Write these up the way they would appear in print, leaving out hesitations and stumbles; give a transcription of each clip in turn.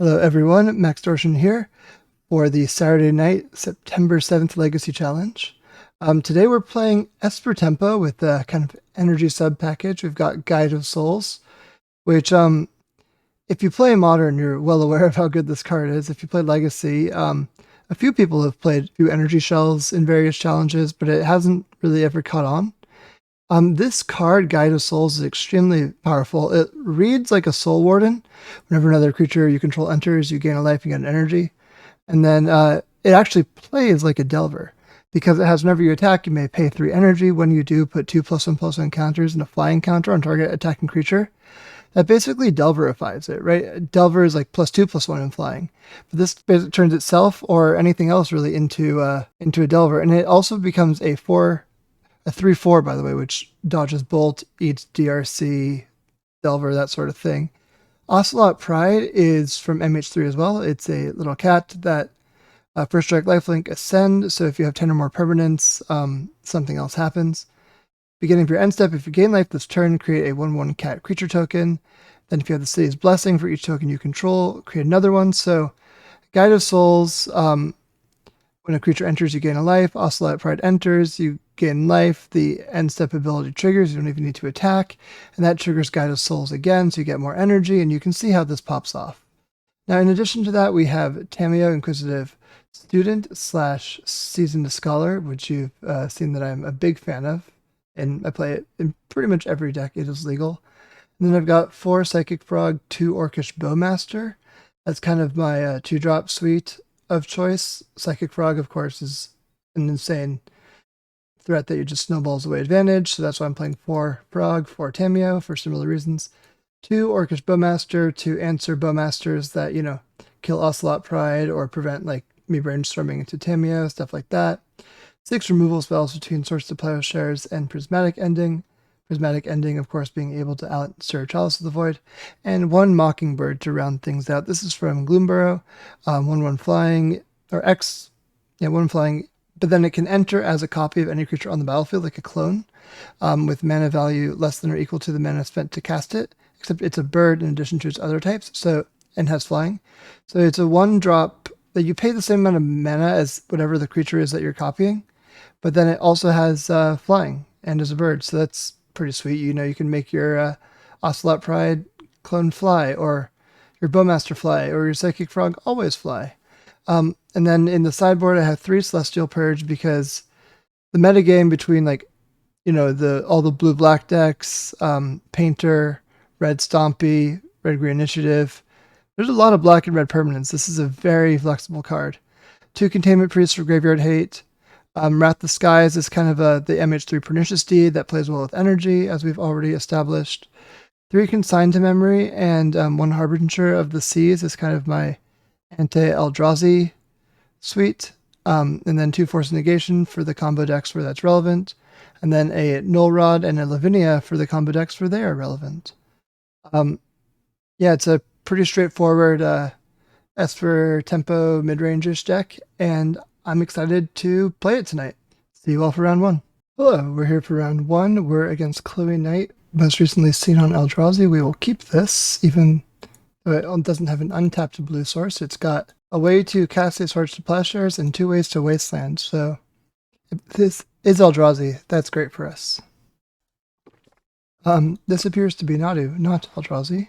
Hello everyone, Maxtortion here for the Saturday night, September 7th Legacy Challenge. Today we're playing Esper Tempo with a kind of energy sub package. We've got Guide of Souls, which if you play Modern, you're well aware of how good this card is. If you play Legacy, a few people have played a few energy shells in various challenges, but it hasn't really ever caught on. This card, Guide of Souls, is extremely powerful. It reads like a Soul Warden. Whenever another creature you control enters, you gain a life, you get an energy. And then it actually plays like a Delver, because it has whenever you attack, you may pay 3 energy. When you do, put 2+1/+1 counters and a flying counter on target attacking creature. That basically Delverifies it, right? Delver is like +2/+1 in flying. But this basically turns itself or anything else really into a Delver. And it also becomes a 3/4, by the way, which dodges Bolt, eats DRC, Delver, that sort of thing. Ocelot Pride is from MH3 as well. It's a little cat that first strike lifelink ascend, so if you have 10 or more permanents, something else happens. Beginning of your end step, if you gain life this turn, create a 1/1 cat creature token. Then if you have the City's Blessing for each token you control, create another one. So Guide of Souls, when a creature enters, you gain a life. Ocelot Pride enters, you gain life. The end step ability triggers. You don't even need to attack. And that triggers Guide of Souls again, so you get more energy. And you can see how this pops off. Now, in addition to that, we have Tamiyo, Inquisitive Student / Seasoned Scholar, which you've seen that I'm a big fan of. And I play it in pretty much every deck it is legal. And then I've got 4 Psychic Frog, 2 Orcish Bowmaster. That's kind of my 2-drop suite of choice. Psychic Frog, of course, is an insane threat that you just snowballs away advantage, so that's why I'm playing 4 Frog, 4 Tamiyo for similar reasons. 2 Orcish Bowmaster to answer Bowmasters that, kill Ocelot Pride or prevent like me brainstorming into Tamiyo, stuff like that. 6 removal spells between Source to Plowshares and Prismatic Ending. Prismatic Ending, of course, being able to answer Chalice of the Void. And 1 Mockingbird to round things out. This is from Gloomburrow. 1/1 flying, or X, 1 flying, but then it can enter as a copy of any creature on the battlefield, like a clone, with mana value less than or equal to the mana spent to cast it, except it's a bird in addition to its other types, and has flying. So it's a 1-drop that you pay the same amount of mana as whatever the creature is that you're copying, but then it also has flying and is a bird, so that's pretty sweet. You can make your Ocelot Pride clone fly, or your Bowmaster fly, or your Psychic Frog always fly. And then in the sideboard, I have 3 Celestial Purge, because the metagame between all the blue-black decks, Painter, Red Stompy, Red-Green Initiative, there's a lot of black and red permanents. This is a very flexible card. 2 Containment Priests for Graveyard Hate. Wrath the Skies is kind of the MH3 Pernicious Deed that plays well with energy, as we've already established. 3 Consigned to Memory, and 1 Harbinger of the Seas is kind of my anti-Eldrazi suite. And then 2 Force Negation for the combo decks where that's relevant. And then a Null Rod and a Lavinia for the combo decks where they are relevant. It's a pretty straightforward Esper Tempo mid-range-ish deck, and I'm excited to play it tonight. See you all for round 1. Hello, we're here for round 1. We're against Chloe Knight, most recently seen on Eldrazi. We will keep this, even though it doesn't have an untapped blue source. It's got a way to cast a Source to Plowshares and 2 ways to Wasteland, so if this is Eldrazi, that's great for us. This appears to be Nadu, not Eldrazi.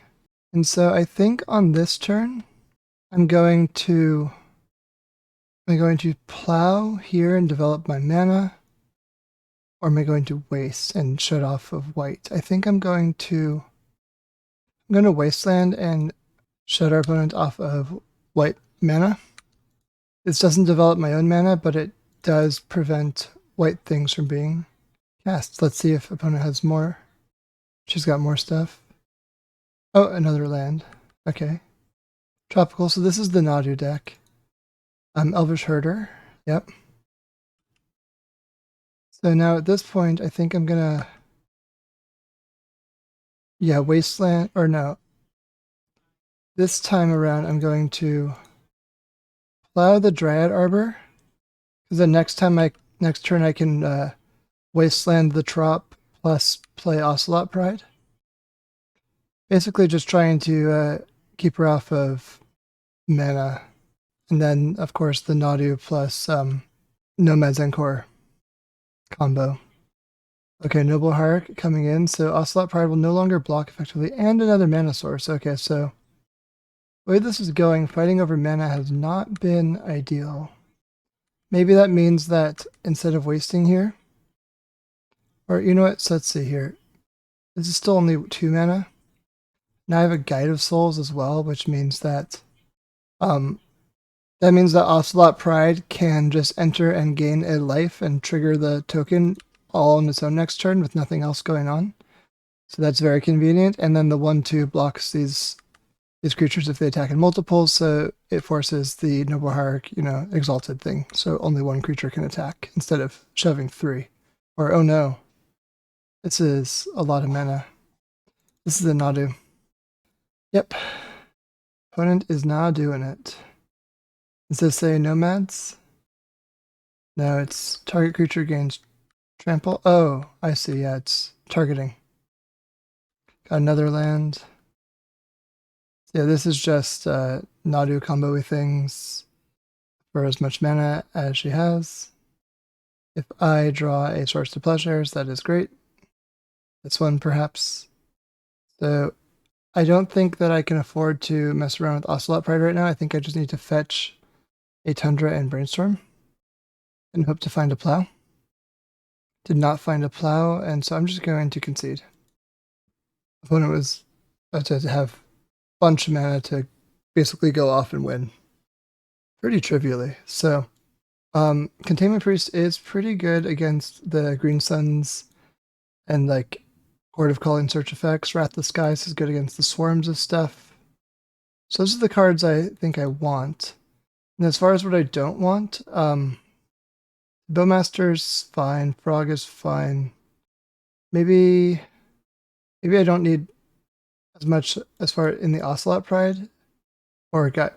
And so I think on this turn, I'm going to plow here and develop my mana, or am I going to waste and shut off of white? I think I'm going to wasteland and shut our opponent off of white mana. This doesn't develop my own mana, but it does prevent white things from being cast. Let's see if opponent has more. She's got more stuff. Oh, another land. Okay. Tropical, so this is the Nadu deck. Elvish Herder, yep. So now at this point, I think I'm gonna, Wasteland, or no. This time around, I'm going to plow the Dryad Arbor, because the next turn I can Wasteland the Trop plus play Ocelot Pride. Basically just trying to keep her off of mana. And then, of course, the Nadu plus Nomads Encore combo. Okay, Noble Hierarch coming in, so Ocelot Pride will no longer block effectively, and another mana source. Okay, so the way this is going, fighting over mana has not been ideal. Maybe that means that instead of wasting here, or you know what, so let's see here. This is still only 2 mana. Now I have a Guide of Souls as well, which means that Ocelot Pride can just enter and gain a life and trigger the token all on its own next turn with nothing else going on. So that's very convenient. And then the 1/2 blocks these creatures if they attack in multiples, so it forces the Noble Hierarch, Exalted thing. So only one creature can attack instead of shoving 3. Or oh no, this is a lot of mana. This is a Nadu. Yep. Opponent is now doing it. Does this say Nomads? No, it's target creature gains trample. Oh, I see. Yeah, it's targeting. Got another land. Yeah, this is just Nadu combo things for as much mana as she has. If I draw a Source to Plowshares, that is great. This one, perhaps. So I don't think that I can afford to mess around with Ocelot Pride right now. I think I just need to fetch a Tundra and Brainstorm and hope to find a plow. Did not find a plow, and so I'm just going to concede. Opponent was about to have a bunch of mana to basically go off and win pretty trivially. So Containment Priest is pretty good against the Green Suns and like Horde of Calling Search effects. Wrath of the Skies is good against the swarms of stuff. So those are the cards I think I want. And as far as what I don't want, Bowmaster's fine, Frog is fine. Maybe I don't need as much as far in the Ocelot Pride. Or Guide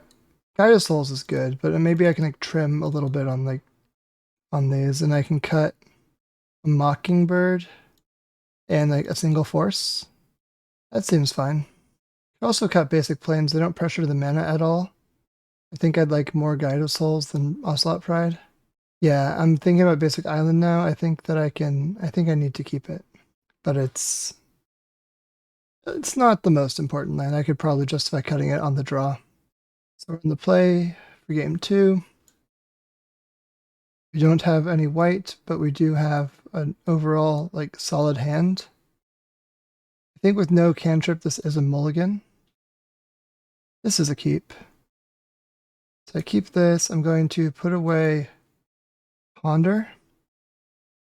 of Souls is good, but maybe I can like trim a little bit on these, and I can cut a Mockingbird and like a single force. That seems fine. I also cut basic planes. They don't pressure the mana at all. I think I'd like more Guide of Souls than Ocelot Pride. Yeah, I'm thinking about basic island now. I think I need to keep it. But it's not the most important land. I could probably justify cutting it on the draw. So we're in the play for game 2. We don't have any white, but we do have an overall like solid hand. I think with no cantrip, this is a mulligan. This is a keep. So I keep this. I'm going to put away Ponder.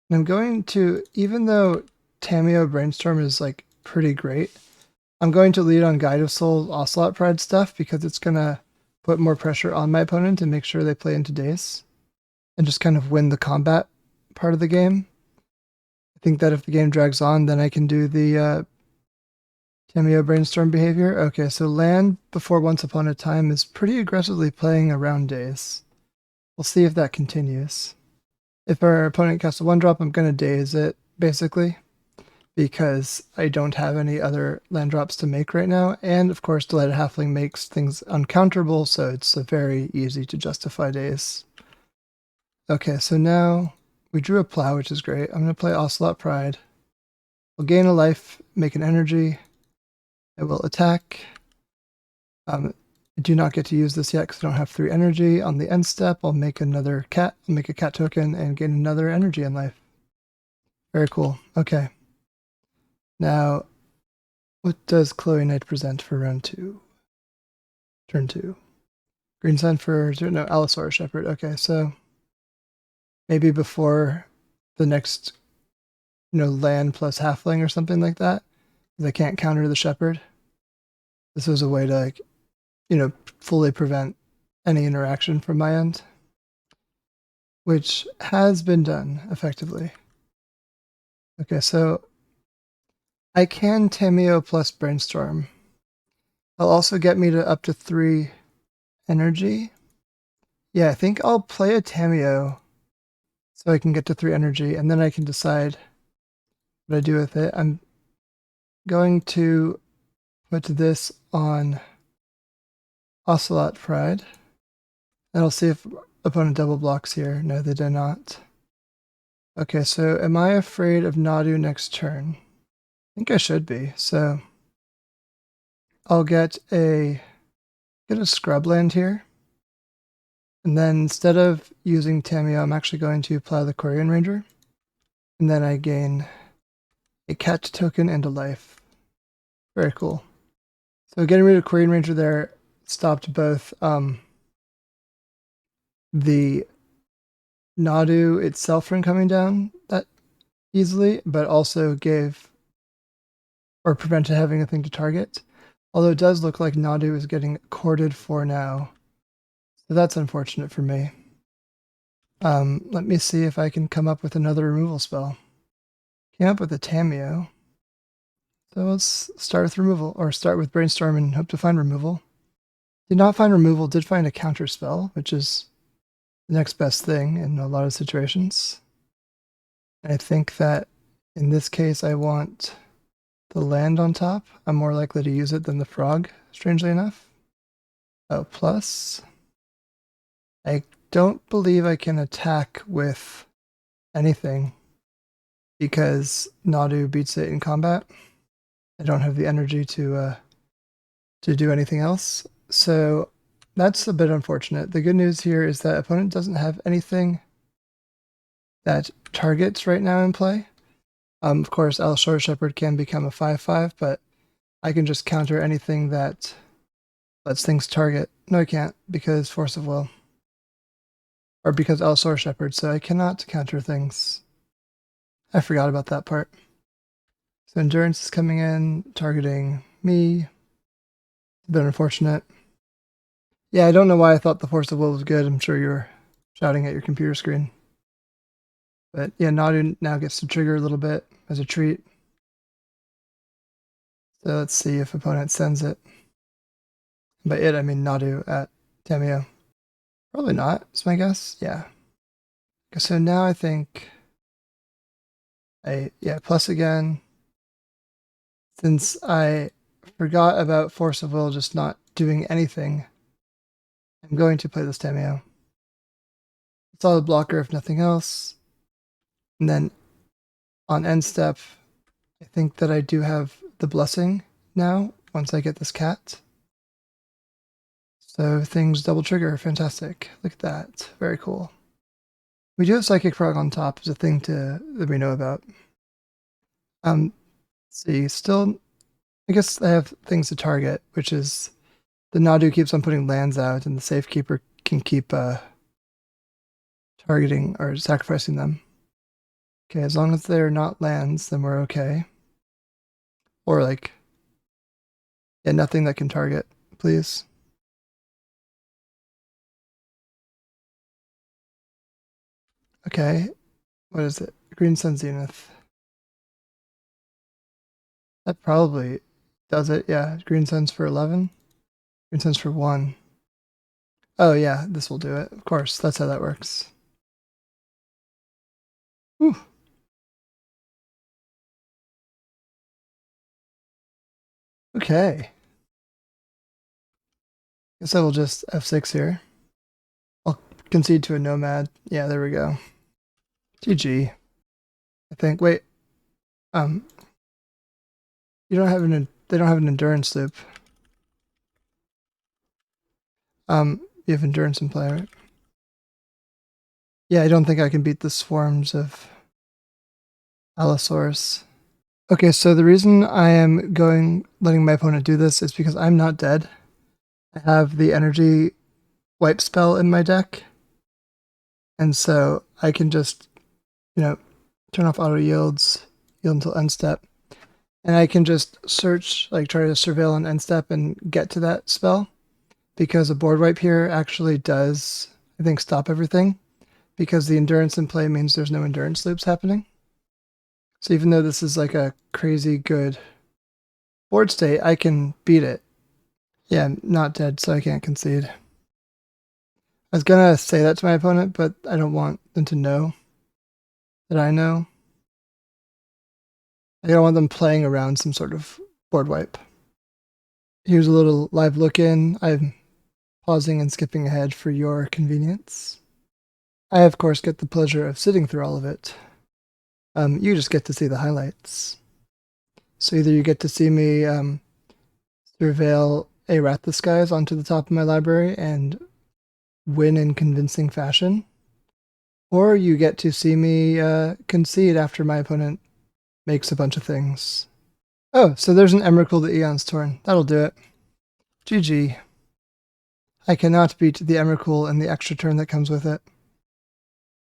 And I'm going to, even though Tamiyo Brainstorm is like pretty great, I'm going to lead on Guide of Souls Ocelot Pride stuff because it's going to put more pressure on my opponent and make sure they play into Daze and just kind of win the combat part of the game. I think that if the game drags on, then I can do the Tamiyo Brainstorm behavior. Okay, so land before Once Upon a Time is pretty aggressively playing around Daze. We'll see if that continues. If our opponent casts a 1-drop, I'm going to Daze it, basically, because I don't have any other land drops to make right now. And, of course, Delighted Halfling makes things uncounterable, so it's very easy to justify Daze. Okay, so now we drew a plow, which is great. I'm going to play Ocelot Pride. We'll gain a life, make an energy. I will attack. I do not get to use this yet because I don't have 3 energy. On the end step, I'll make another cat. I'll make a cat token and gain another energy in life. Very cool. Okay. Now, what does Chloe Knight present for round 2? Turn 2. Green Sun for Allosaurus Shepherd. Okay, so maybe before the next, land plus halfling or something like that, because I can't counter the Shepherd. This was a way to, fully prevent any interaction from my end, which has been done effectively. Okay, so I can Tamiyo plus Brainstorm. I'll also get me to up to 3 energy. Yeah, I think I'll play a Tamiyo so I can get to 3 energy, and then I can decide what I do with it. I'm going to put this on Ocelot Pride. And I'll see if opponent double blocks here. No, they do not. Okay, so am I afraid of Nadu next turn? I think I should be. So I'll get a scrubland here. And then instead of using Tamiyo, I'm actually going to apply the Quarian Ranger. And then I gain a cat token and a life. Very cool. So getting rid of Quarian Ranger there stopped both the Nadu itself from coming down that easily, but also gave or prevented having a thing to target. Although it does look like Nadu is getting corded for now. So that's unfortunate for me. Let me see if I can come up with another removal spell. Came up with a Tamiyo. So let's start with removal, or start with brainstorm and hope to find removal. Did not find removal, did find a counter spell, which is the next best thing in a lot of situations. I think that in this case I want the land on top. I'm more likely to use it than the frog, strangely enough. Oh, plus I don't believe I can attack with anything because Nadu beats it in combat. I don't have the energy to do anything else. So that's a bit unfortunate. The good news here is that opponent doesn't have anything that targets right now in play. Of course, Short Shepherd can become a 5/5, but I can just counter anything that lets things target. No, I can't, because Force of Will. Or because Short Shepherd, so I cannot counter things. I forgot about that part. So Endurance is coming in, targeting me. It's a bit unfortunate. Yeah, I don't know why I thought the Force of Will was good. I'm sure you're shouting at your computer screen. But yeah, Nadu now gets to trigger a little bit as a treat. So let's see if opponent sends it. By it, I mean Nadu at Tamiyo. Probably not, is my guess. Yeah. Okay, so now I think plus again. Since I forgot about Force of Will just not doing anything, I'm going to play this Tamiyo. Solid blocker if nothing else. And then on end step, I think that I do have the blessing now once I get this cat. So things double trigger. Fantastic. Look at that. Very cool. We do have Psychic Frog on top as a thing that we know about. Let's see, still, I guess I have things to target, which is the Nadu keeps on putting lands out, and the Safekeeper can keep targeting or sacrificing them. Okay, as long as they're not lands, then we're okay. Or like, yeah, nothing that can target, please. Okay, what is it? Green Sun Zenith. That probably does it, yeah. Green Sun's for 11. Green Sun's for 1. Oh yeah, this will do it. Of course, that's how that works. Whew. Okay. Guess I will just F6 here. I'll concede to a Nomad. Yeah, there we go. GG. I think. Wait. You don't have they don't have an endurance loop. You have endurance in play, right? Yeah, I don't think I can beat the swarms of Allosaurus. Okay, so the reason I am letting my opponent do this is because I'm not dead. I have the energy wipe spell in my deck. And so I can just, turn off auto yield until end step. And I can just search, try to surveil an end step and get to that spell. Because a board wipe here actually does, I think, stop everything. Because the endurance in play means there's no endurance loops happening. So even though this is like a crazy good board state, I can beat it. Yeah, I'm not dead, so I can't concede. I was gonna say that to my opponent, but I don't want them to know that I know. I don't want them playing around some sort of board wipe. Here's a little live look in. I'm pausing and skipping ahead for your convenience. I, of course, get the pleasure of sitting through all of it. You just get to see the highlights. So either you get to see me surveil a Rat the Skies onto the top of my library and win in convincing fashion, or you get to see me concede after my opponent makes a bunch of things. Oh, so there's an Emrakul the Eon's Torn. That'll do it. GG. I cannot beat the Emrakul and the extra turn that comes with it.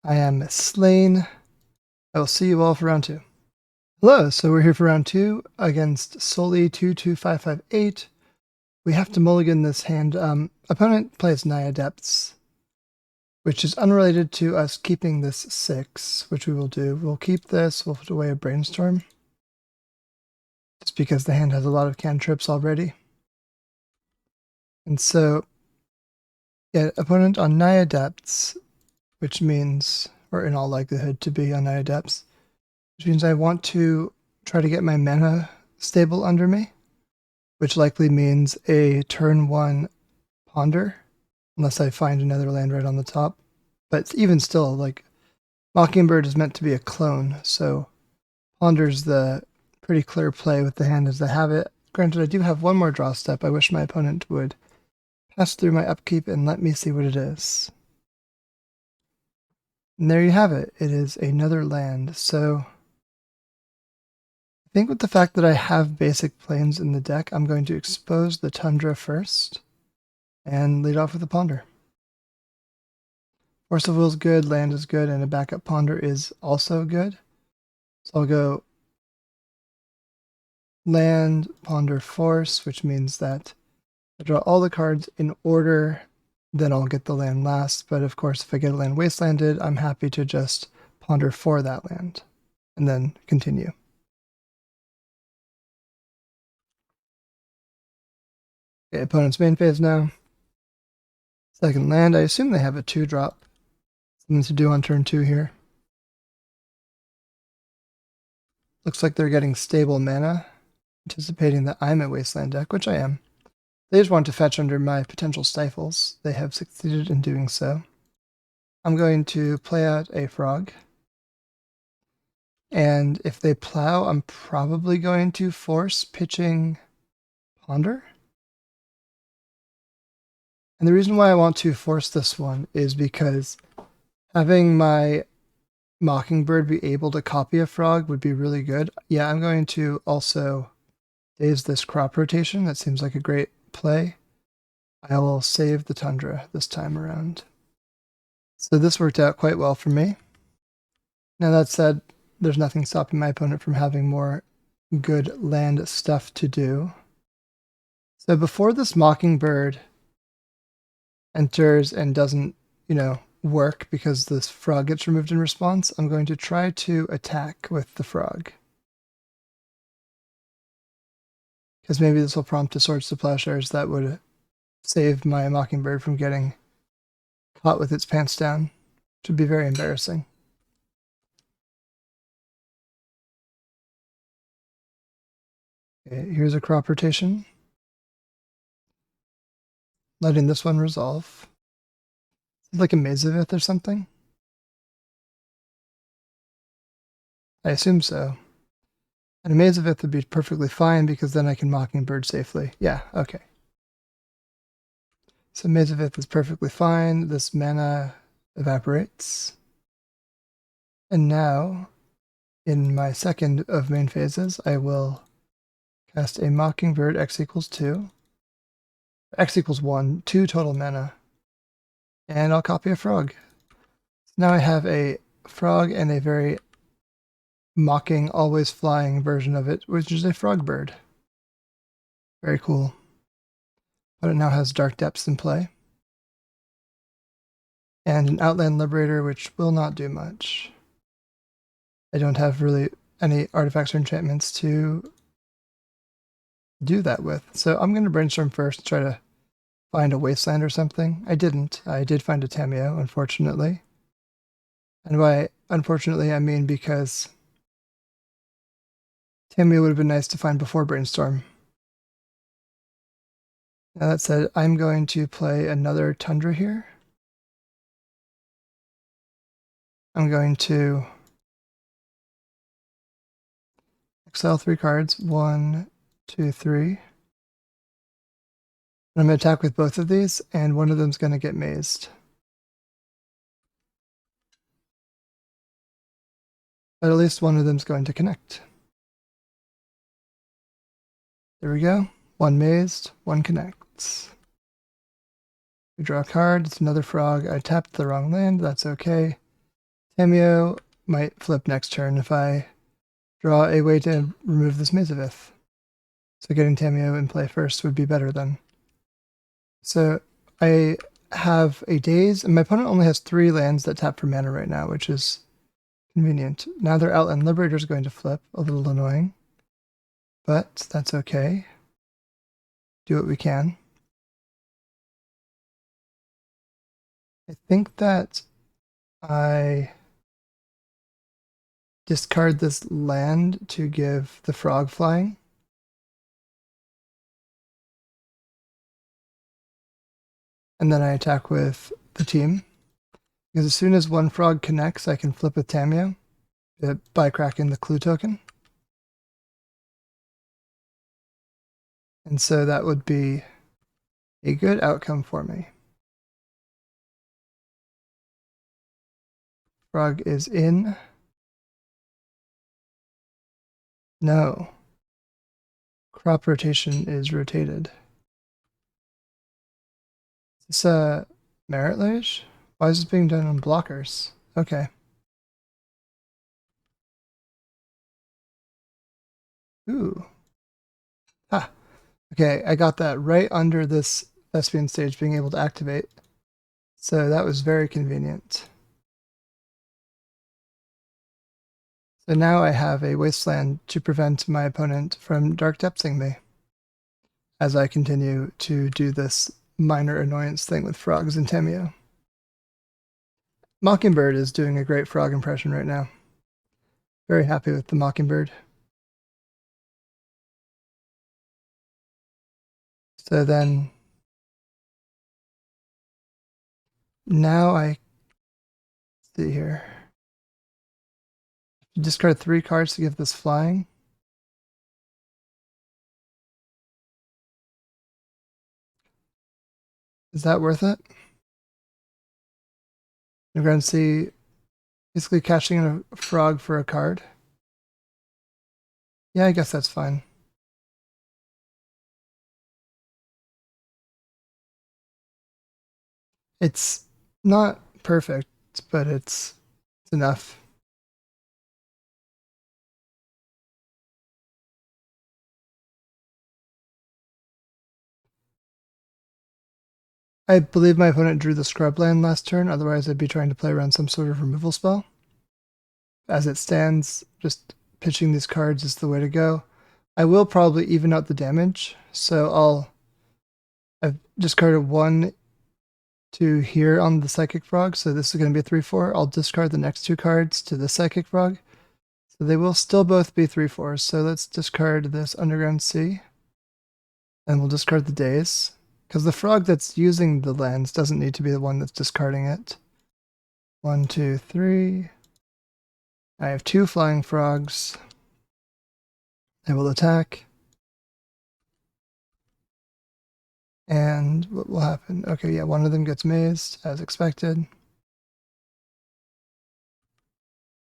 I am slain. I will see you all for round 2. Hello, so we're here for round 2 against Soli 22558. We have to mulligan this hand. Opponent plays Nyadepts, which is unrelated to us keeping this 6, which we will do. We'll keep this, we'll put away a Brainstorm, just because the hand has a lot of cantrips already. And so, yeah, opponent on Nyadepts, which means, or in all likelihood to be on Nyadepts, which means I want to try to get my mana stable under me, which likely means a turn 1 Ponder, unless I find another land right on the top. But even still, like, Mockingbird is meant to be a clone, so Ponder's the pretty clear play with the hand as I have it. Granted, I do have one more draw step. I wish my opponent would pass through my upkeep and let me see what it is. And there you have it. It is another land. So I think with the fact that I have basic plains in the deck, I'm going to expose the Tundra first and lead off with a Ponder. Force of Will is good, land is good, and a backup Ponder is also good. So I'll go land, Ponder, Force, which means that I draw all the cards in order, then I'll get the land last. But of course, if I get a land wastelanded, I'm happy to just Ponder for that land and then continue. Okay, opponent's main phase now. Second land, I assume they have a 2-drop. Something to do on turn 2 here. Looks like they're getting stable mana, anticipating that I'm a wasteland deck, which I am. They just want to fetch under my potential stifles. They have succeeded in doing so. I'm going to play out a frog. And if they plow, I'm probably going to force pitching Ponder. And the reason why I want to force this one is because having my Mockingbird be able to copy a frog would be really good. Yeah, I'm going to also daze this crop rotation. That seems like a great play. I will save the Tundra this time around. So this worked out quite well for me. Now that said, there's nothing stopping my opponent from having more good land stuff to do. So before this Mockingbird enters and doesn't, work because this frog gets removed in response, I'm going to try to attack with the frog. Because maybe this will prompt a Swords to Plowshares that would save my Mockingbird from getting caught with its pants down, which would be very embarrassing. Okay, here's a crop rotation. Letting this one resolve. Like a Mazavith or something? I assume so. And a Mazavith would be perfectly fine because then I can Mockingbird safely. Yeah, okay. So Mazavith is perfectly fine. This mana evaporates. And now, in my second of main phases, I will cast a Mockingbird X equals 2. X equals 1, 2 total mana. And I'll copy a frog. So now I have a frog and a very mocking, always flying version of it, which is a frog bird. Very cool. But it now has Dark Depths in play. And an Outland Liberator, which will not do much. I don't have really any artifacts or enchantments to do that with. So I'm going to brainstorm first, try to find a wasteland or something. I didn't. I did find a Tamiyo, unfortunately. And by unfortunately, I mean because Tamiyo would have been nice to find before Brainstorm. Now that said, I'm going to play another Tundra here. I'm going to exile 3 cards. 1, 2, 3. I'm going to attack with both of these, and one of them's going to get mazed. But at least one of them's going to connect. There we go. One mazed, one connects. We draw a card. It's another frog. I tapped the wrong land. That's okay. Tamiyo might flip next turn if I draw a way to remove this Mazavith. So getting Tamiyo in play first would be better then. So I have a Daze, and my opponent only has 3 lands that tap for mana right now, which is convenient. Now their Outland Liberator is going to flip, a little annoying. But that's okay. Do what we can. I think that I discard this land to give the frog flying. And then I attack with the team. Because as soon as one frog connects, I can flip with Tamiyo by cracking the clue token. And so that would be a good outcome for me. Frog is in. No. Crop rotation is rotated. Is this a Merit Liege? Why is this being done on blockers? Okay. Ooh. Ah. Okay, I got that right under this Thespian stage being able to activate. So that was very convenient. So now I have a wasteland to prevent my opponent from Dark Depthsing me as I continue to do this minor annoyance thing with frogs and Tamiyo. Mockingbird is doing a great frog impression right now. Very happy with the Mockingbird. So then now I see here. Discard 3 cards to give this flying. Is that worth it? We're going to see basically cashing in a frog for a card. Yeah, I guess that's fine. It's not perfect, but it's enough. I believe my opponent drew the Scrubland last turn, otherwise I'd be trying to play around some sort of removal spell. As it stands, just pitching these cards is the way to go. I will probably even out the damage, so I've discarded 1 to here on the Psychic Frog, so this is going to be a 3-4. I'll discard the next 2 cards to the Psychic Frog. So they will still both be 3-4s, so let's discard this Underground Sea. And we'll discard the Daze. Because the frog that's using the lands doesn't need to be the one that's discarding it. 1, 2, 3. I have 2 flying frogs. They will attack. And what will happen? Okay, yeah, one of them gets mazed, as expected.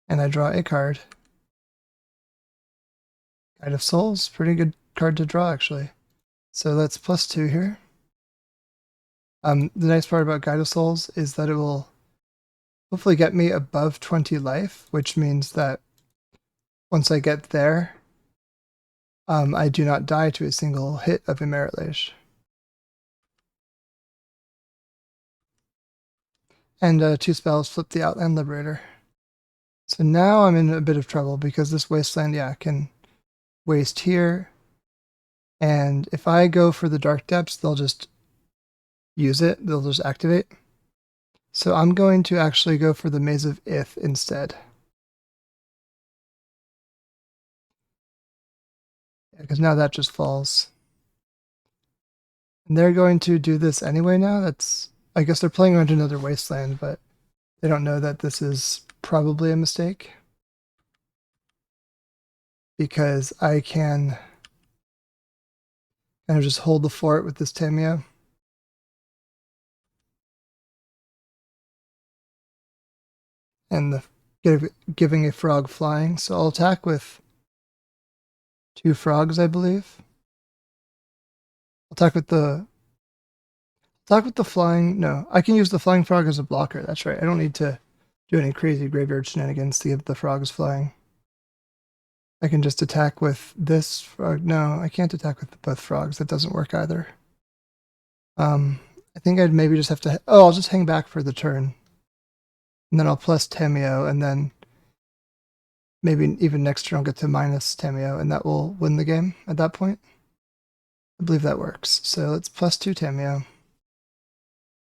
And I draw a card. Guide of Souls, pretty good card to draw, actually. So that's +2 here. The nice part about Guide of Souls is that it will hopefully get me above 20 life, which means that once I get there, I do not die to a single hit of a Merit Liege. And 2 spells flip the Outland Liberator. So now I'm in a bit of trouble because this wasteland, yeah, can waste here. And if I go for the Dark Depths, they'll just use it. They'll just activate. So I'm going to actually go for the Maze of Ith instead. Yeah, because now that just falls. And they're going to do this anyway now. I guess they're playing around another wasteland, but they don't know that this is probably a mistake. Because I can kind of just hold the fort with this Tamiyo. And giving a frog flying. So I'll attack with 2 frogs, I believe. I'll attack with the flying. No, I can use the flying frog as a blocker. That's right. I don't need to do any crazy graveyard shenanigans to give the frogs flying. I can just attack with this frog. No, I can't attack with both frogs. That doesn't work either. I think I'd maybe just have to... Oh, I'll just hang back for the turn. And then I'll plus Tamiyo, and then maybe even next turn I'll get to minus Tamiyo, and that will win the game at that point. I believe that works. So let's plus 2 Tamiyo.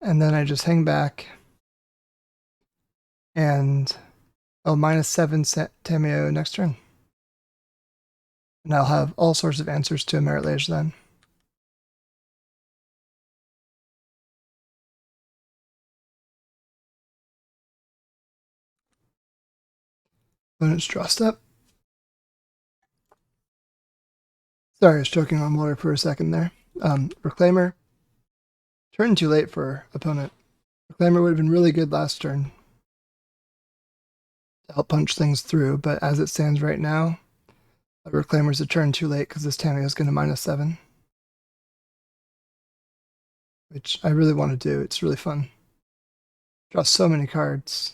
And then I just hang back. And minus 7 Tamiyo next turn. And I'll have all sorts of answers to a Merit Lage then. Opponent's draw step. Sorry, I was choking on water for a second there. Reclaimer. Turn too late for opponent. Reclaimer would have been really good last turn to help punch things through, but as it stands right now, Reclaimer's a turn too late because this Tamiyo is going to minus 7. Which I really want to do. It's really fun. Draw so many cards.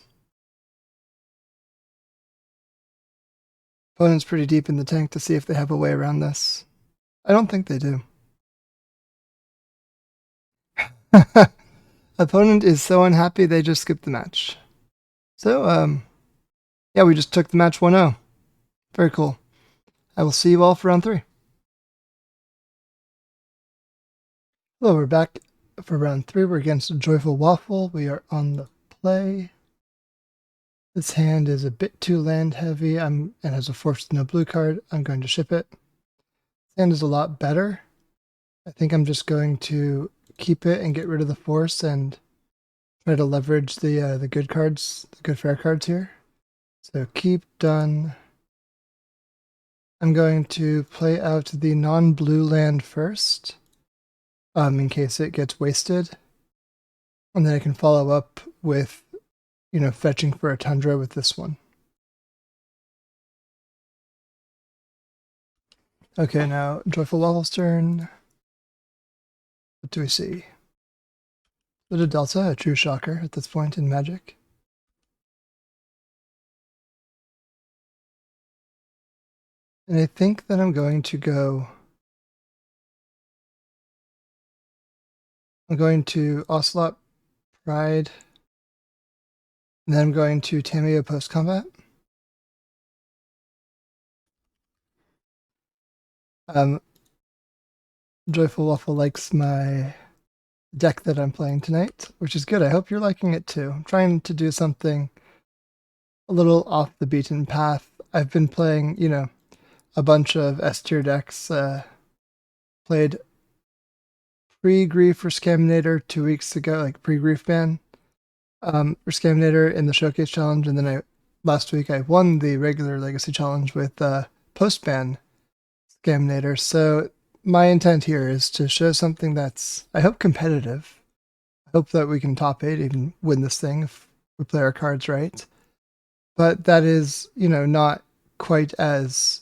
Opponent's pretty deep in the tank to see if they have a way around this. I don't think they do. Opponent is so unhappy they just skipped the match. So, yeah, we just took the match 1-0. Very cool. I will see you all for round 3. Hello, we're back for round 3. We're against Joyful Waffle. We are on the play. This hand is a bit too land heavy and has a force no blue card. I'm going to ship it. This hand is a lot better. I think I'm just going to keep it and get rid of the force and try to leverage the good cards, the good fair cards here. So keep done. I'm going to play out the non-blue land first, in case it gets wasted. And then I can follow up with, fetching for a Tundra with this one. Okay, now Joyful Waffle's turn. What do we see? Little Delta, a true shocker at this point in Magic. And I think that I'm going to Ocelot Pride, and then I'm going to Tamiyo post-combat. Joyful Waffle likes my deck that I'm playing tonight, which is good. I hope you're liking it too. I'm trying to do something a little off the beaten path. I've been playing, a bunch of S-tier decks. Played pre-Grief for Scaminator 2 weeks ago, like pre-Grief ban for Scaminator in the Showcase Challenge, and then last week I won the regular Legacy Challenge with post-ban Scaminator. So my intent here is to show something that's, I hope, competitive. I hope that we can top 8, even win this thing if we play our cards right. But that is, not quite as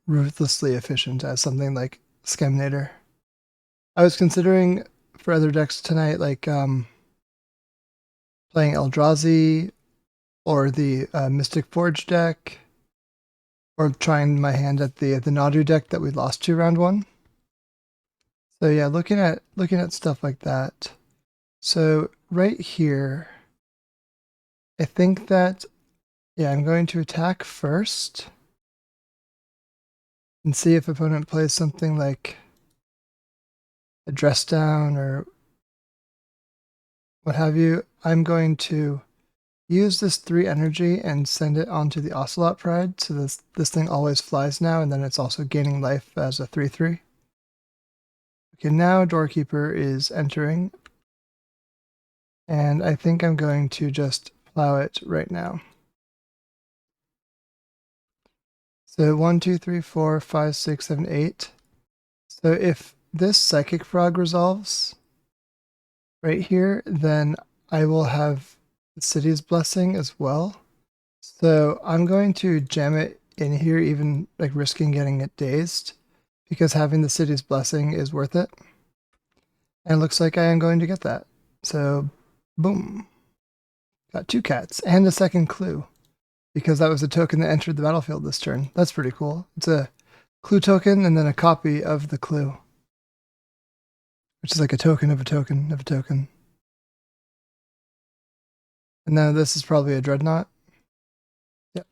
ruthlessly efficient as something like Scaminator. I was considering for other decks tonight, like playing Eldrazi or the Mystic Forge deck, or trying my hand at the Nadu deck that we lost to round 1. So yeah, looking at stuff like that. So right here, I think that, yeah, I'm going to attack first and see if opponent plays something like a dress down or what have you. I'm going to use this 3 energy and send it onto the Ocelot Pride, so this thing always flies now, and then it's also gaining life as a 3/3. Okay, now Doorkeeper is entering. And I think I'm going to just plow it right now. So 1, 2, 3, 4, 5, 6, 7, 8. So if this Psychic Frog resolves right here, then I will have the City's Blessing as well. So I'm going to jam it in here, even like risking getting it dazed, because having the City's Blessing is worth it. And it looks like I am going to get that. So boom. Got 2 cats and a second clue, because that was a token that entered the battlefield this turn. That's pretty cool. It's a clue token and then a copy of the clue, which is like a token of a token of a token. And now this is probably a Dreadnought. Yep.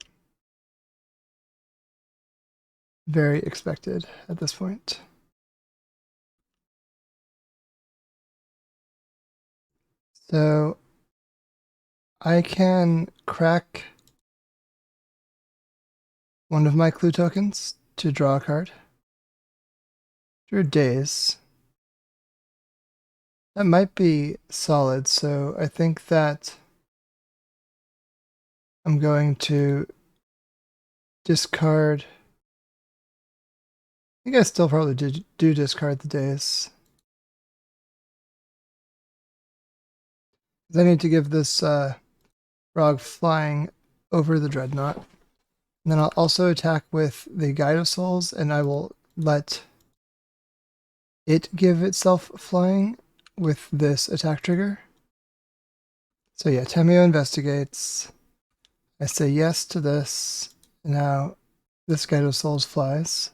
Very expected at this point. So I can crack one of my clue tokens to draw a card. Drew days. That might be solid, so I think that I'm going to discard. I think I still probably do discard the days. I need to give this frog flying over the Dreadnought. And then I'll also attack with the Guide of Souls, and I will let it give itself flying with this attack trigger. So yeah, Tamio investigates. I say yes to this. Now this Guide of Souls flies.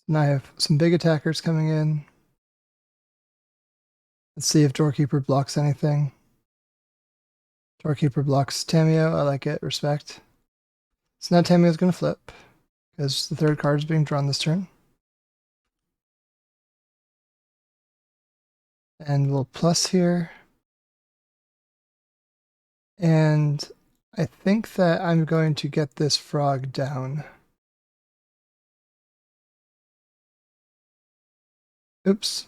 Now I have some big attackers coming in. Let's see if Doorkeeper blocks anything. Doorkeeper blocks Tamio. I like it. Respect. So now Tamio's going to flip, because the third card is being drawn this turn. And we'll plus here. And I think that I'm going to get this frog down. Oops.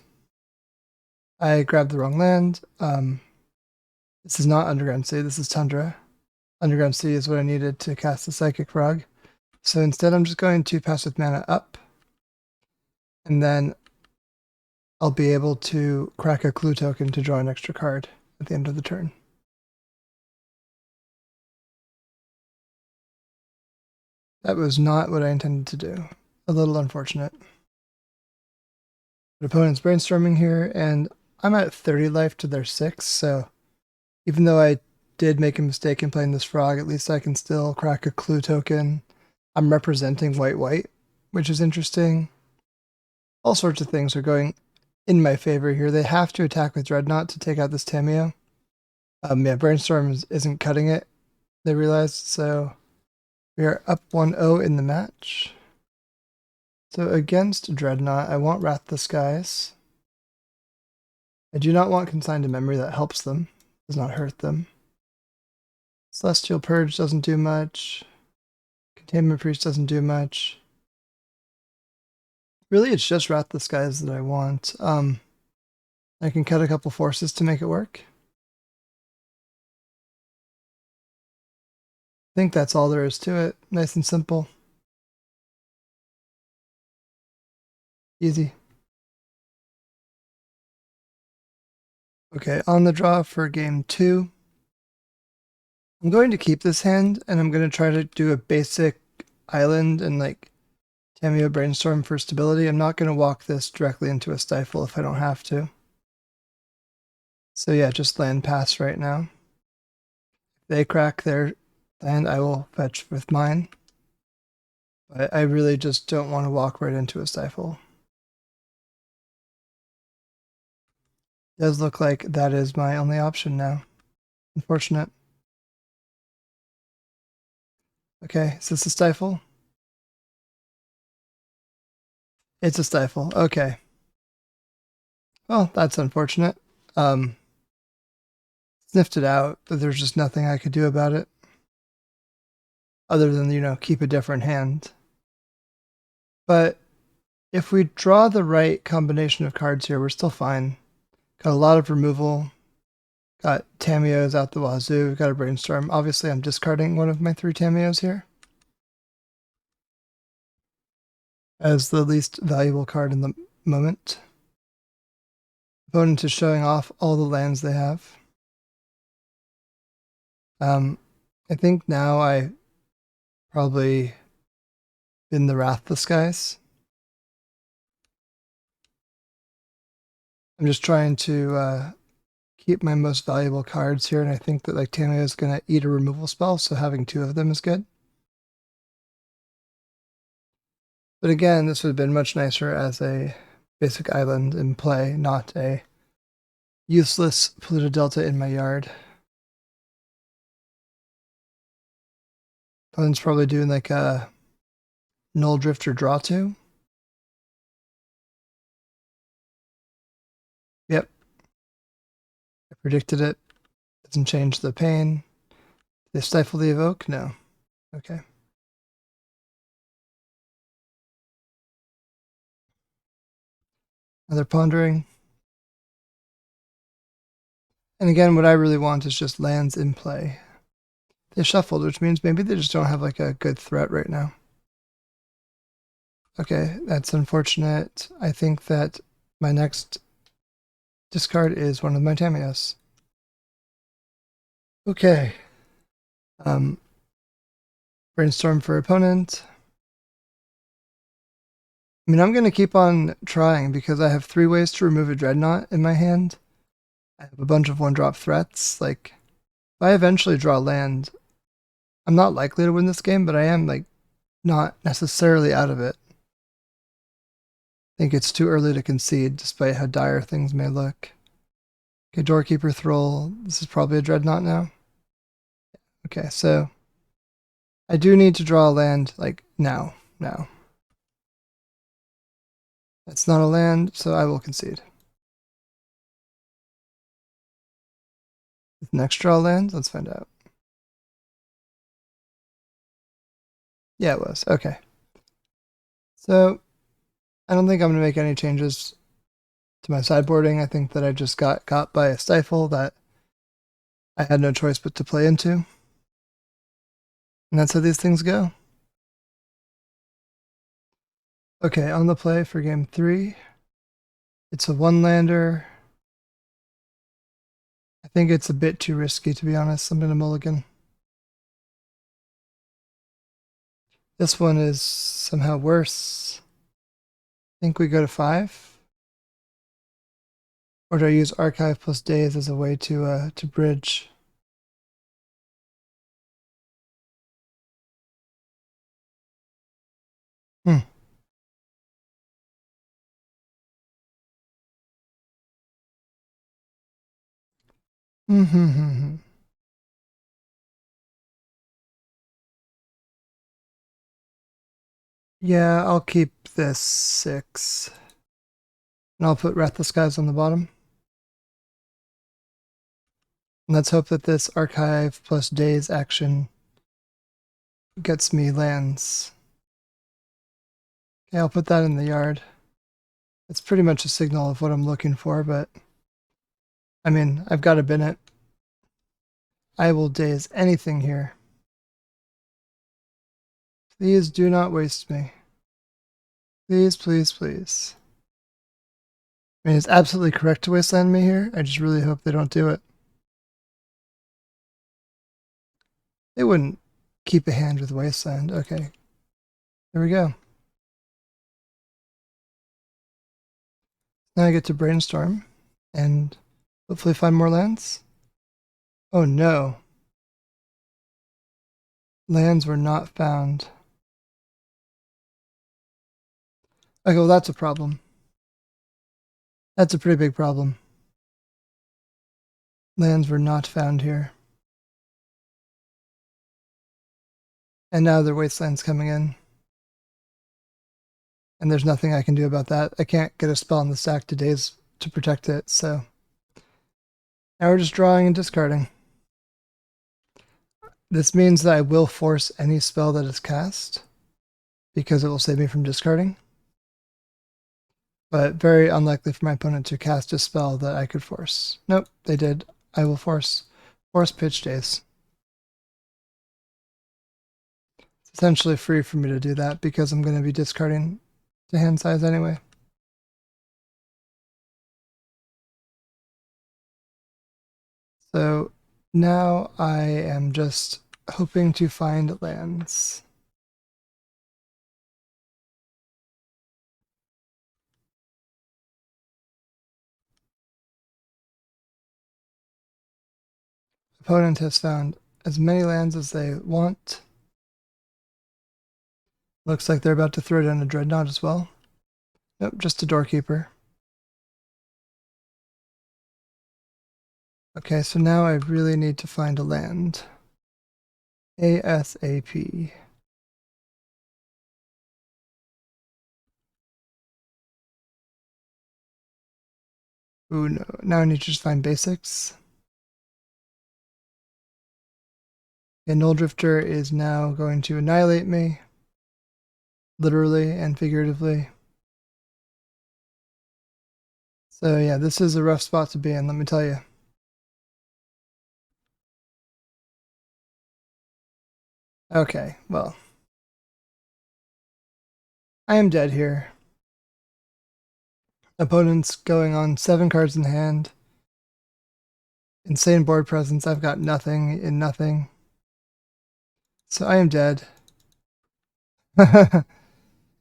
I grabbed the wrong land. This is not Underground Sea, this is Tundra. Underground Sea is what I needed to cast the Psychic Frog. So instead I'm just going to pass with mana up. And then I'll be able to crack a clue token to draw an extra card at the end of the turn. That was not what I intended to do. A little unfortunate. But opponent's brainstorming here, and I'm at 30 life to their 6, so even though I did make a mistake in playing this frog, at least I can still crack a clue token. I'm representing white-white, which is interesting. All sorts of things are going in my favor here. They have to attack with Dreadnought to take out this Tamio. Yeah, Brainstorm isn't cutting it, they realized, so we are up 1-0 in the match. So against Dreadnought, I want Wrath the Skies. I do not want Consigned to Memory. That helps them, does not hurt them. Celestial Purge doesn't do much. Containment Priest doesn't do much. Really, it's just Wrath the Skies that I want. I can cut a couple forces to make it work. I think that's all there is to it. Nice and simple. Easy. Okay, on the draw for game 2. I'm going to keep this hand, and I'm going to try to do a basic island and like Tamio Brainstorm for stability. I'm not going to walk this directly into a Stifle if I don't have to. So yeah, just land pass right now. If they crack their land, I will fetch with mine. But I really just don't want to walk right into a Stifle. Does look like that is my only option now. Unfortunate. Okay, is this a Stifle? It's a Stifle. Okay. Well, that's unfortunate. Sniffed it out, but there's just nothing I could do about it. Other than, keep a different hand. But if we draw the right combination of cards here, we're still fine. Got a lot of removal. Got Tamiyo's out the wazoo. Got a Brainstorm. Obviously, I'm discarding one of my 3 Tamiyos here as the least valuable card in the moment. Opponent is showing off all the lands they have. I think now I probably bin the Wrathless Skies. I'm just trying to keep my most valuable cards here, and I think that like Tamiyo is going to eat a removal spell, so having 2 of them is good. But again, this would have been much nicer as a basic island in play, not a useless polluted delta in my yard. Opponent's probably doing like a Null Drift or Draw 2. Yep. I predicted it. Doesn't change the pain. They stifle the evoke? No. Okay. Another pondering. And again, what I really want is just lands in play. They shuffled, which means maybe they just don't have like a good threat right now. Okay, that's unfortunate. I think that my next discard is one of my Tamiyos. Okay. Brainstorm for opponent. I mean, I'm going to keep on trying because I have 3 ways to remove a Dreadnought in my hand. I have a bunch of 1-drop threats. Like, if I eventually draw land, I'm not likely to win this game, but I am, like, not necessarily out of it. I think it's too early to concede, despite how dire things may look. Okay, Doorkeeper Thrall. This is probably a Dreadnought now. Okay, so I do need to draw a land, like, now. That's not a land, so I will concede. Next draw land? Let's find out. Yeah, it was. Okay. So I don't think I'm going to make any changes to my sideboarding. I think that I just got by a stifle that I had no choice but to play into. And that's how these things go. Okay, on the play for game 3. It's a 1-lander. I think it's a bit too risky, to be honest. I'm going to mulligan. This one is somehow worse. I think we go to 5. Or do I use Archive plus Days as a way to bridge? Yeah, I'll keep this 6. And I'll put Wrathless Skies on the bottom. And let's hope that this Archive plus Days action gets me lands. Okay, I'll put that in the yard. It's pretty much a signal of what I'm looking for, but I mean, I've got to bin it. I will daze anything here. Please do not waste me. Please, please, please. I mean, it's absolutely correct to wasteland me here. I just really hope they don't do it. They wouldn't keep a hand with wasteland. Okay. There we go. Now I get to brainstorm and hopefully find more lands. Oh no. Lands were not found. Okay, well that's a problem. That's a pretty big problem. Lands were not found here. And now their wasteland's coming in. And there's nothing I can do about that. I can't get a spell on the stack to daze to protect it, so now we're just drawing and discarding. This means that I will force any spell that is cast. because it will save me from discarding. But very unlikely for my opponent to cast a spell that I could force. Nope, they did. I will force pitch Daze. It's essentially free for me to do that because I'm going to be discarding to hand size anyway. So now I am just hoping to find lands. Opponent has found as many lands as they want. Looks like they're about to throw down a Dreadnought as well. Nope, just a Doorkeeper. Okay, so now I really need to find a land. ASAP. Ooh, no. Now I need to just find basics. Okay, Null Drifter is now going to annihilate me. Literally and figuratively. So yeah, this is a rough spot to be in, let me tell you. Okay, well. I am dead here. Opponent's going on 7 cards in hand. Insane board presence. I've got nothing in nothing. So I am dead.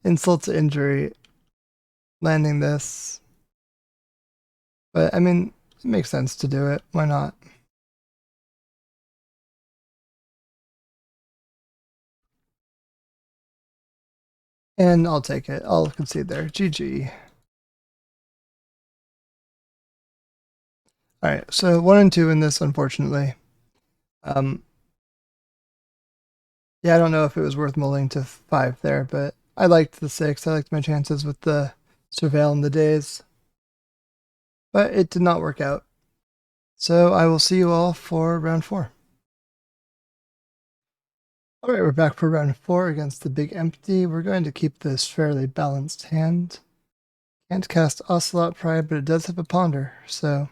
Insult to injury. Landing this. But I mean, it makes sense to do it. Why not? And I'll take it. I'll concede there. GG. Alright, so 1 and 2 in this, unfortunately. Yeah, I don't know if it was worth mulling to 5 there, but I liked the 6. I liked my chances with the Surveil and the Daze. But it did not work out. So I will see you all for round 4. Alright, we're back for round 4 against the Big Empty. We're going to keep this fairly balanced hand. Can't cast Ocelot Pride, but it does have a Ponder, so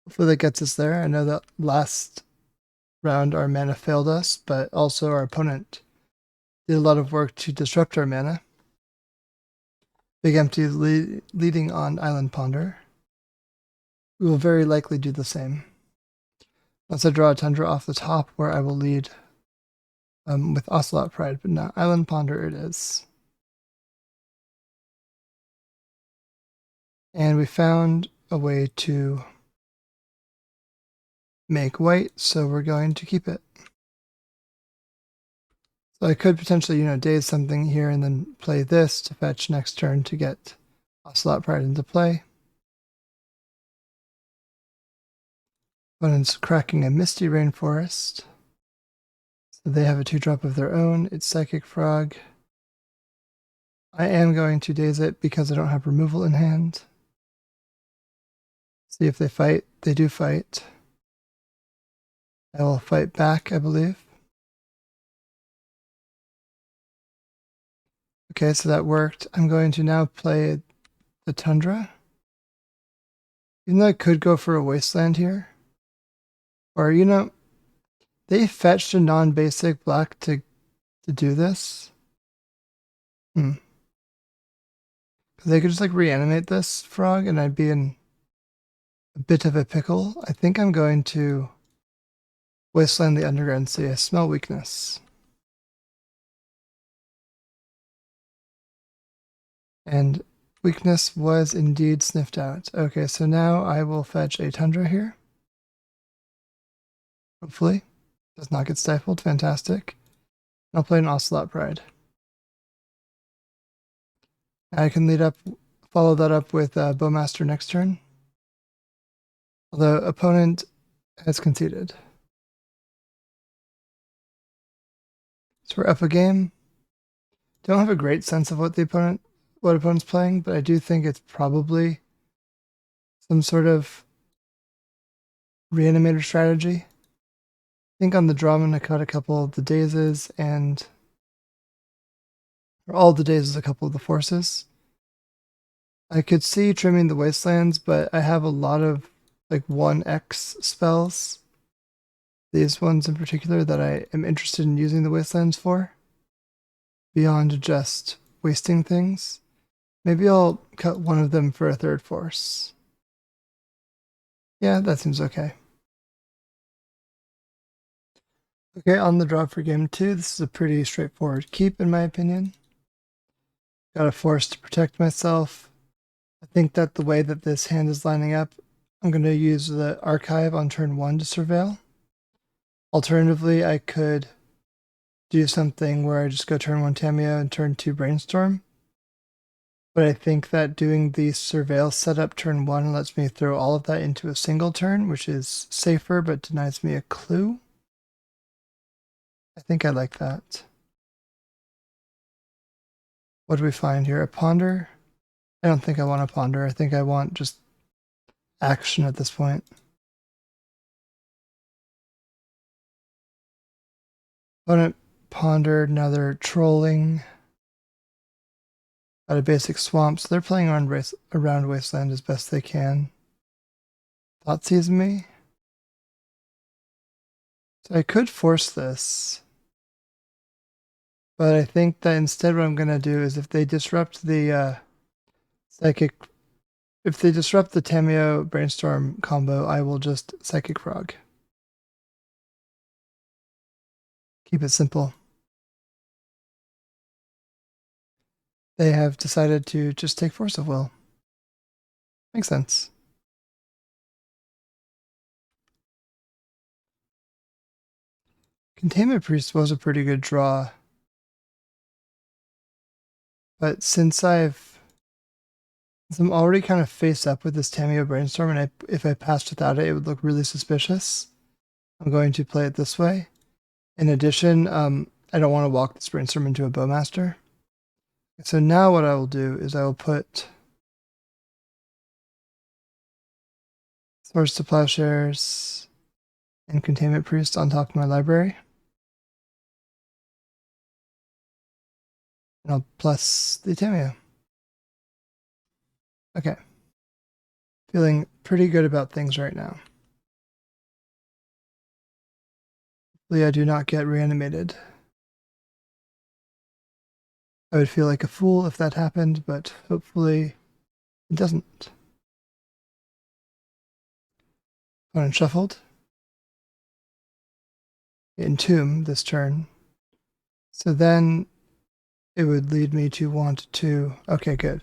hopefully that gets us there. I know that last round our mana failed us, but also our opponent did a lot of work to disrupt our mana. Big Empty leading on Island Ponder. We will very likely do the same. Unless I draw a Tundra off the top where I will lead with Ocelot Pride, but not Island Ponder it is. And we found a way to make white, so we're going to keep it. So I could potentially, daze something here and then play this to fetch next turn to get Ocelot Pride into play. Opponent's cracking a Misty Rainforest. So they have a 2-drop of their own. It's Psychic Frog. I am going to daze it because I don't have removal in hand. See if they fight. They do fight. I will fight back, I believe. Okay, so that worked. I'm going to now play the Tundra. Even though I could go for a Wasteland here. Or, they fetched a non-basic black to do this. Because they could just reanimate this frog and I'd be in a bit of a pickle. I think I'm going to Wasteland the Underground Sea. I smell weakness. And weakness was indeed sniffed out. Okay, so now I will fetch a Tundra here. Hopefully. Does not get stifled. Fantastic. I'll play an Ocelot Pride. I can follow that up with Bowmaster next turn. Although opponent has conceded. So we're up a game. Don't have a great sense of what opponent's playing, but I do think it's probably some sort of reanimator strategy. I think on the draw I'm going to cut a couple of the dazes and For all the days is a couple of the forces. I could see trimming the wastelands, but I have a lot of like 1x spells. These ones in particular that I am interested in using the wastelands for. Beyond just wasting things. Maybe I'll cut one of them for a third force. Yeah, that seems okay. Okay, on the draw for game 2, this is a pretty straightforward keep in my opinion. Got a force to protect myself. I think that the way that this hand is lining up, I'm going to use the archive on turn 1 to surveil. Alternatively, I could do something where I just go turn 1 Tamiyo and turn 2 Brainstorm. But I think that doing the surveil setup turn 1 lets me throw all of that into a single turn, which is safer but denies me a clue. I think I like that. What do we find here? A ponder? I don't think I want a ponder. I think I want just action at this point. Opponent pondered, now they're trolling. Got a basic swamp, so they're playing around Wasteland as best they can. Thoughtseize me. So I could force this. But I think that instead what I'm going to do is if they disrupt the Psychic... If they disrupt the Tamiyo Brainstorm combo, I will just Psychic Frog. Keep it simple. They have decided to just take Force of Will. Makes sense. Containment Priest was a pretty good draw. But since I'm already kind of face up with this Tamiyo Brainstorm, and if I passed without it, it would look really suspicious. I'm going to play it this way. In addition, I don't want to walk this Brainstorm into a Bowmaster. So now what I will do is I will put Swords to Plowshares and Containment Priest on top of my library. And I'll plus the Tamiyo. Okay. Feeling pretty good about things right now. Hopefully I do not get reanimated. I would feel like a fool if that happened, but hopefully it doesn't. Opponent shuffled. Entomb this turn. So then it would lead me to want to... Okay, good.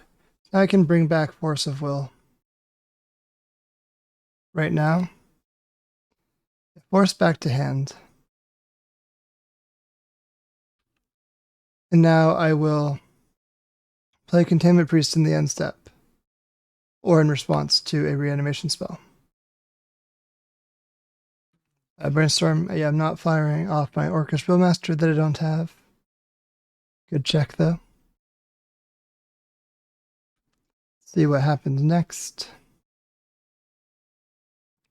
Now I can bring back Force of Will. Right now, Force back to hand. And now I will play Containment Priest in the end step, or in response to a reanimation spell. Brainstorm, yeah, I'm not firing off my Orcish Bowmaster that I don't have. Good check, though. See what happens next.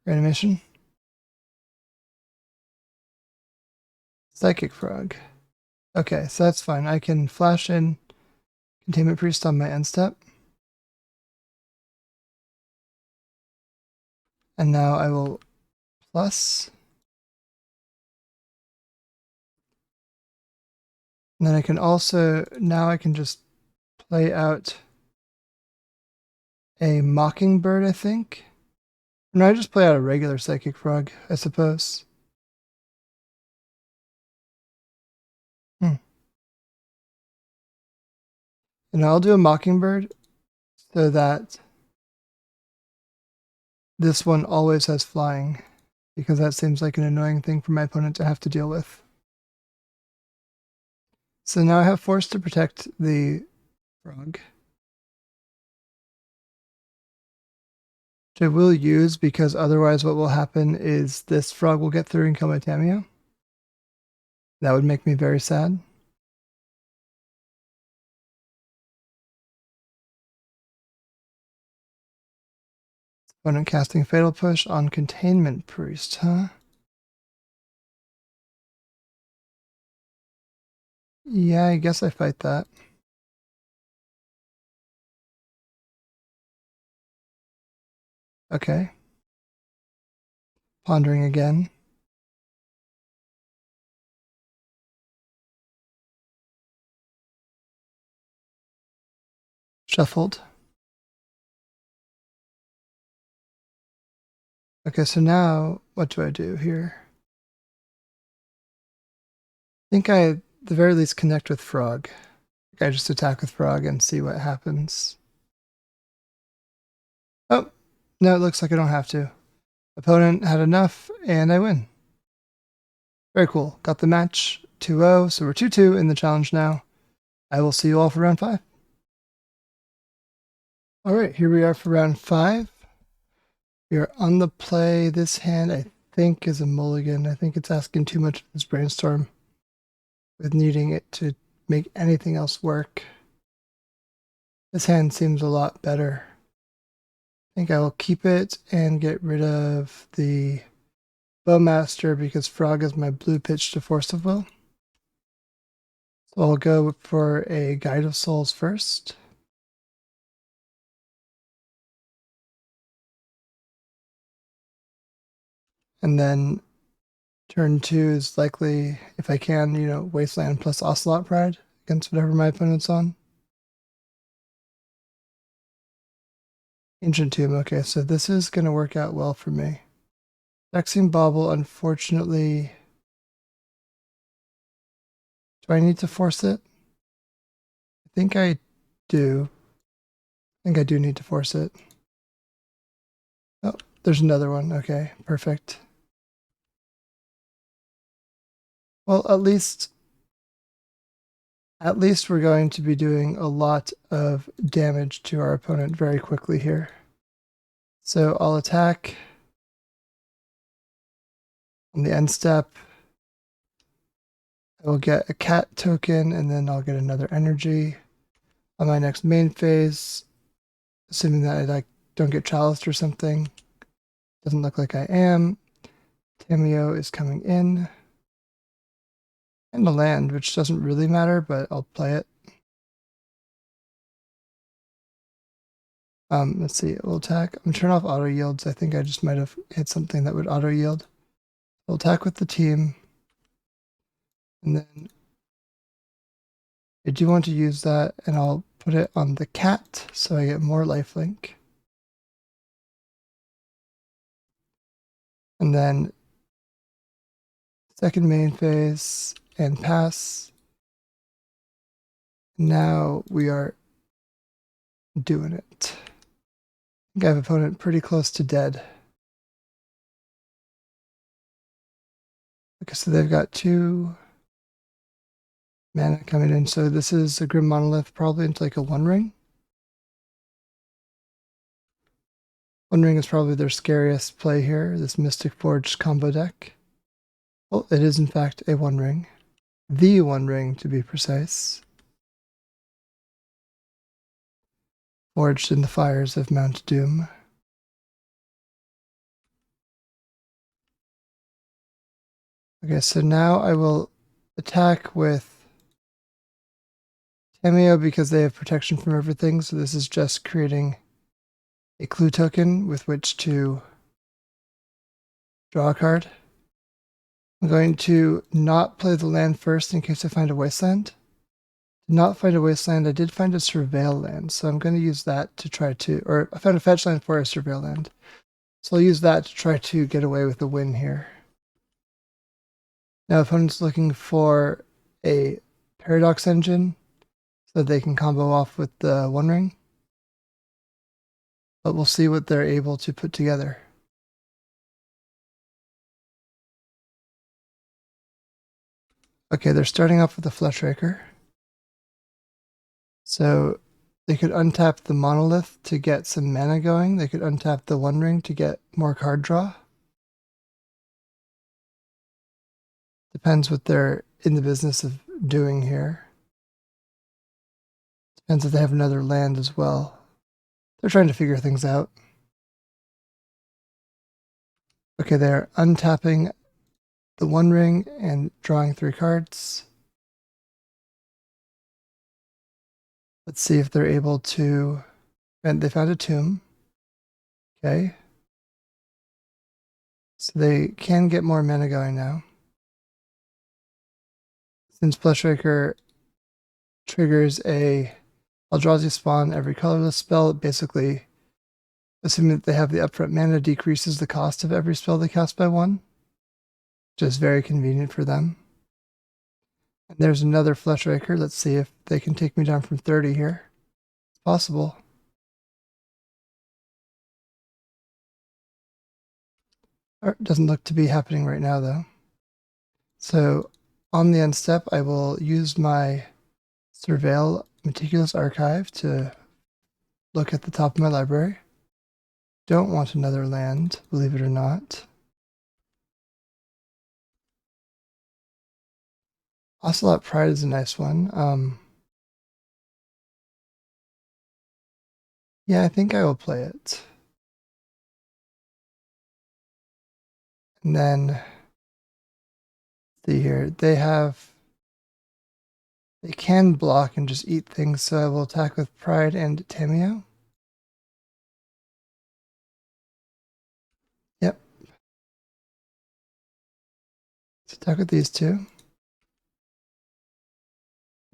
Reanimation. Psychic Frog. Okay, so that's fine. I can flash in Containment Priest on my end step. And now I will plus. And then I can also, now I can just play out a Mockingbird, I think. No, I just play out a regular Psychic Frog, I suppose. And I'll do a Mockingbird so that this one always has flying, because that seems like an annoying thing for my opponent to have to deal with. So now I have Force to protect the frog, which I will use because otherwise what will happen is this frog will get through and kill my Tamiyo. That would make me very sad. Opponent casting Fatal Push on Containment Priest, huh? Yeah, I guess I fight that. Okay. Pondering again. Shuffled. Okay, so now what do I do here? I think I, at the very least, connect with Frog. I just attack with Frog and see what happens. Oh, no, it looks like I don't have to. Opponent had enough, and I win. Very cool. Got the match 2-0, so we're 2-2 in the challenge now. I will see you all for round 5. All right, here we are for round 5. We are on the play. This hand, I think, is a mulligan. I think it's asking too much of this brainstorm with needing it to make anything else work. This hand seems a lot better. I think I will keep it and get rid of the Bowmaster because Frog is my blue pitch to Force of Will. So I'll go for a Guide of Souls first. And then turn 2 is likely, if I can, Wasteland plus Ocelot Pride against whatever my opponent's on. Ancient Tomb, okay, so this is going to work out well for me. Vexing Bauble, unfortunately... Do I need to force it? I think I do. I think I do need to force it. Oh, there's another one. Okay, perfect. Well, at least we're going to be doing a lot of damage to our opponent very quickly here. So I'll attack on the end step. I will get a cat token, and then I'll get another energy. On my next main phase, assuming that I don't get chaliced or something, doesn't look like I am. Tamiyo is coming in. And a land, which doesn't really matter, but I'll play it. Let's see, we'll attack. I'm gonna turn off auto yields. I think I just might have hit something that would auto yield. We'll attack with the team. And then I do want to use that, and I'll put it on the cat so I get more lifelink. And then second main phase and pass. Now we are doing it. I think I have opponent pretty close to dead. Okay, so they've got 2 mana coming in. So this is a Grim Monolith, probably into like a One Ring. One Ring is probably their scariest play here, this Mystic Forge combo deck. Well, it is in fact a One Ring. The One Ring, to be precise. Forged in the fires of Mount Doom. Okay, so now I will attack with Tamiyo because they have protection from everything, so this is just creating a clue token with which to draw a card. I'm going to not play the land first in case I find a wasteland. Did not find a wasteland. I did find a surveil land, so I'm going to use that to try to, or I found a fetch land for a surveil land. So I'll use that to try to get away with a win here. Now opponent's looking for a Paradox Engine so that they can combo off with the One Ring. But we'll see what they're able to put together. Okay, they're starting off with a Fleshraker. So they could untap the Monolith to get some mana going. They could untap the One Ring to get more card draw. Depends what they're in the business of doing here. Depends if they have another land as well. They're trying to figure things out. Okay, they're untapping the One Ring and drawing 3 cards. Let's see if they're able to... And they found a tomb. Okay. So they can get more mana going now. Since Fleshraker triggers a Eldrazi spawn every colorless spell, it basically, assuming that they have the upfront mana, decreases the cost of every spell they cast by 1. Which is very convenient for them. And there's another Fleshraker. Let's see if they can take me down from 30 here. It's possible. It doesn't look to be happening right now, though. So on the end step, I will use my Surveil Meticulous Archive to look at the top of my library. Don't want another land, believe it or not. Ocelot Pride is a nice one. Yeah, I think I will play it. And then, see here, they can block and just eat things, so I will attack with Pride and Tameo. Yep. Let's attack with these two.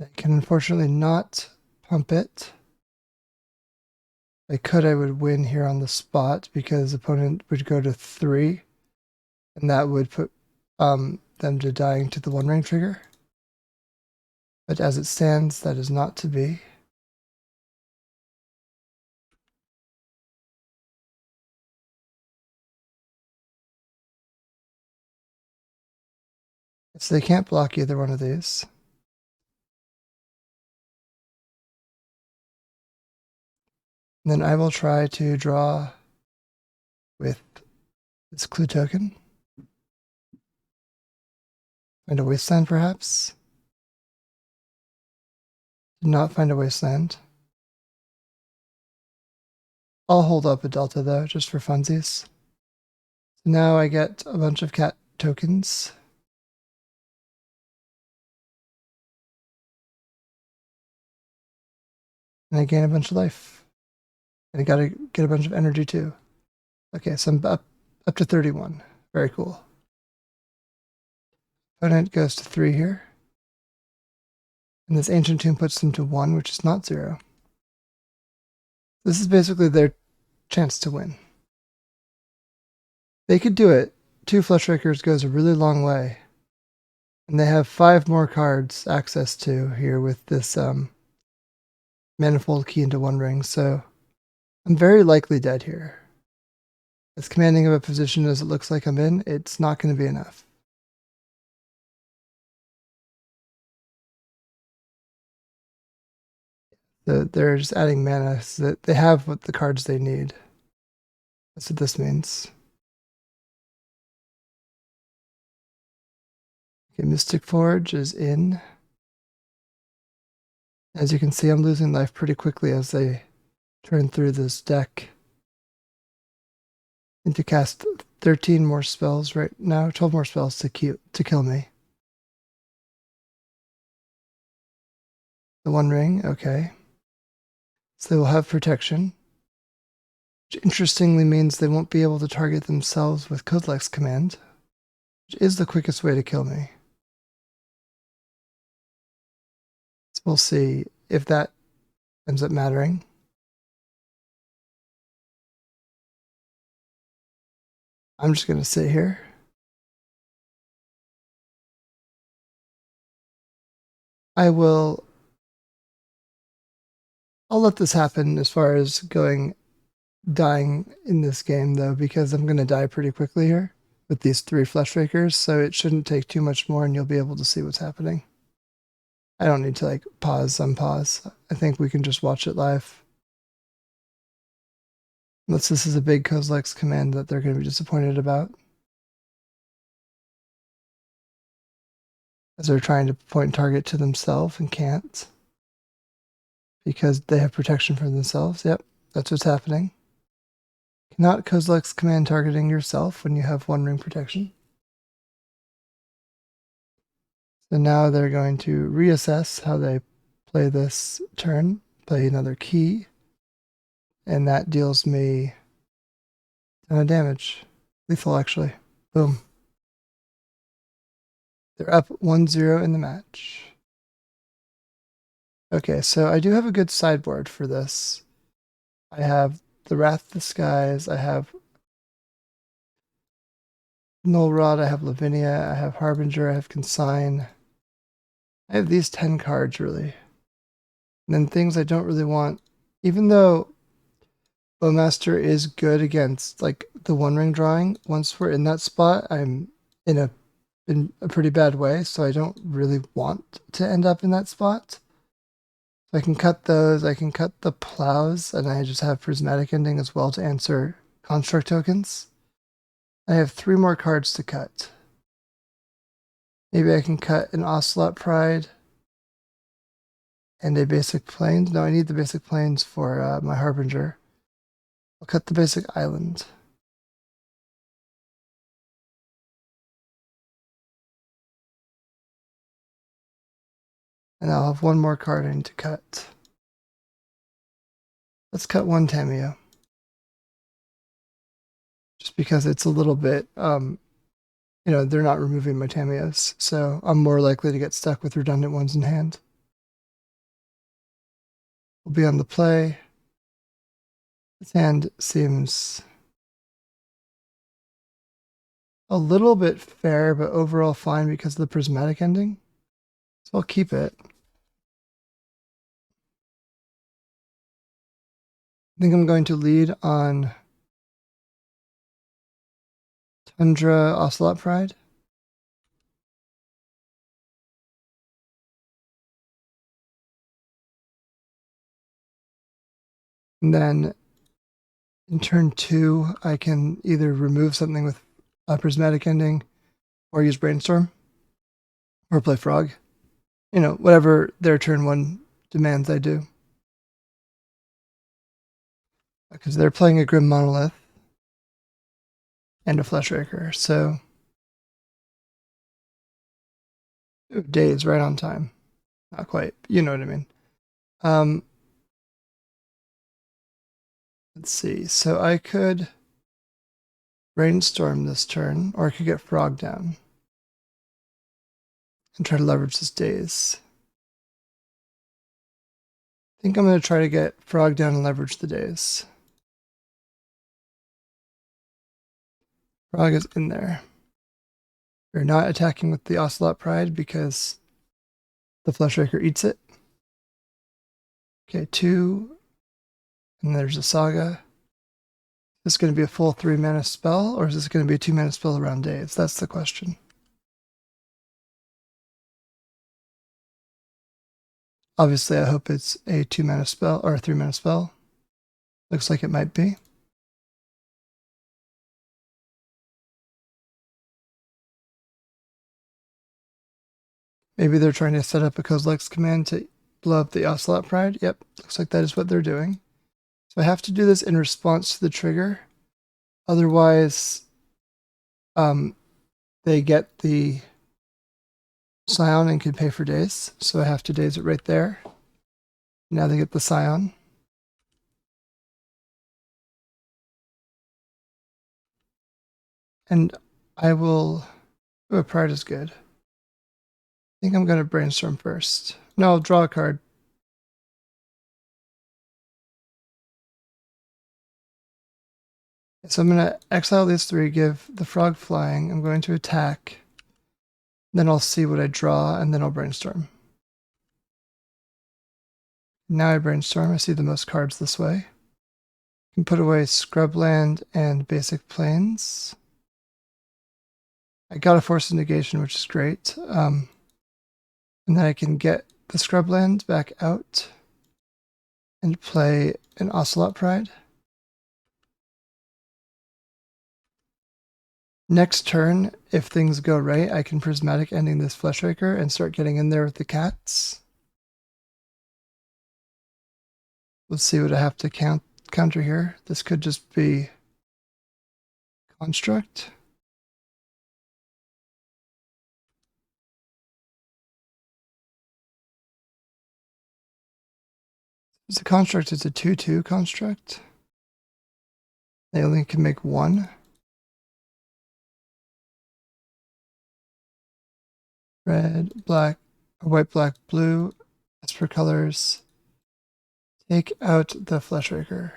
I can unfortunately not pump it. If I could, I would win here on the spot because the opponent would go to 3, and that would put them to dying to the One Ring trigger. But as it stands, that is not to be. So they can't block either one of these. And then I will try to draw with this clue token. Find a wasteland, perhaps. Did not find a wasteland. I'll hold up a delta, though, just for funsies. So now I get a bunch of cat tokens. And I gain a bunch of life. And I gotta get a bunch of energy, too. Okay, so I'm up to 31. Very cool. Opponent goes to 3 here. And this Ancient Tomb puts them to 1, which is not 0. This is basically their chance to win. They could do it. 2 Fleshrakers goes a really long way. And they have 5 more cards access to here with this Manifold Key into One Ring, so I'm very likely dead here. As commanding of a position as it looks like I'm in, it's not going to be enough. So they're just adding mana so that they have what the cards they need. That's what this means. Okay, Mystic Forge is in. As you can see, I'm losing life pretty quickly as they turn through this deck. And to cast 13 more spells right now, 12 more spells to kill me. The One Ring, okay. So they will have protection, which interestingly means they won't be able to target themselves with Codex command, which is the quickest way to kill me. So we'll see if that ends up mattering. I'm just going to sit here. I'll let this happen as far as dying in this game, though, because I'm going to die pretty quickly here with these 3 Fleshrakers, so it shouldn't take too much more and you'll be able to see what's happening. I don't need to pause, unpause. I think we can just watch it live. Unless this is a big Kozilek's command that they're going to be disappointed about. As they're trying to point target to themselves and can't. Because they have protection for themselves. Yep, that's what's happening. Cannot Kozilek's command targeting yourself when you have One Ring protection. So now they're going to reassess how they play this turn, play another key, and that deals me a ton of damage. Lethal, actually. Boom. They're up 1-0 in the match. Okay, so I do have a good sideboard for this. I have the Wrath of the Skies, I have Null Rod, I have Lavinia, I have Harbinger, I have Consign. I have these 10 cards, really. And then things I don't really want, even though Bowmaster is good against like the One Ring drawing, once we're in that spot, I'm in a pretty bad way, so I don't really want to end up in that spot. So I can cut those, I can cut the plows, and I just have Prismatic Ending as well to answer construct tokens. I have 3 more cards to cut. Maybe I can cut an Ocelot Pride and a Basic Plains. No, I need the Basic Plains for my Harbinger. I'll cut the Basic Island. And I'll have 1 more card I need to cut. Let's cut 1 Tamiyo. Just because it's a little bit, you know, they're not removing my Tamiyos, so I'm more likely to get stuck with redundant ones in hand. We'll be on the play. This hand seems a little bit fair, but overall fine because of the prismatic ending. So I'll keep it. I think I'm going to lead on Tundra Ocelot Pride. And then in turn 2, I can either remove something with a prismatic ending or use Brainstorm or play Frog. You know, whatever their turn 1 demands I do. Because they're playing a Grim Monolith and a Fleshraker, so days right on time. Not quite, you know what I mean. Let's see, so I could Brainstorm this turn, or I could get Frog down and try to leverage this days. I think I'm going to try to get Frog down and leverage the days. Frog is in there. We're not attacking with the Ocelot Pride because the Fleshraker eats it. Okay, 2. And there's a Saga. Is this going to be a full 3 mana spell, or is this going to be a 2 mana spell around days? That's the question. Obviously, I hope it's a 2 mana spell or a 3 mana spell. Looks like it might be. Maybe they're trying to set up a Kozilek's command to blow up the Ocelot Pride. Yep, looks like that is what they're doing. So I have to do this in response to the trigger. Otherwise, they get the Scion and can pay for days. So I have to daze it right there. Now they get the Scion. And I will... Oh, Pride is good. I think I'm going to Brainstorm first. No, I'll draw a card. So I'm going to exile these 3, give the Frog flying. I'm going to attack. Then I'll see what I draw, and then I'll Brainstorm. Now I Brainstorm. I see the most cards this way. I can put away Scrubland and Basic Plains. I got a Force of Negation, which is great. And then I can get the Scrubland back out and play an Ocelot Pride. Next turn, if things go right, I can Prismatic Ending this Fleshraker and start getting in there with the cats. Let's see what I have to counter here. This could just be Construct. It's a Construct, it's a 2/2 Construct. They only can make 1. red, black, or white, black, blue, Esper colors. Take out the Fleshraker.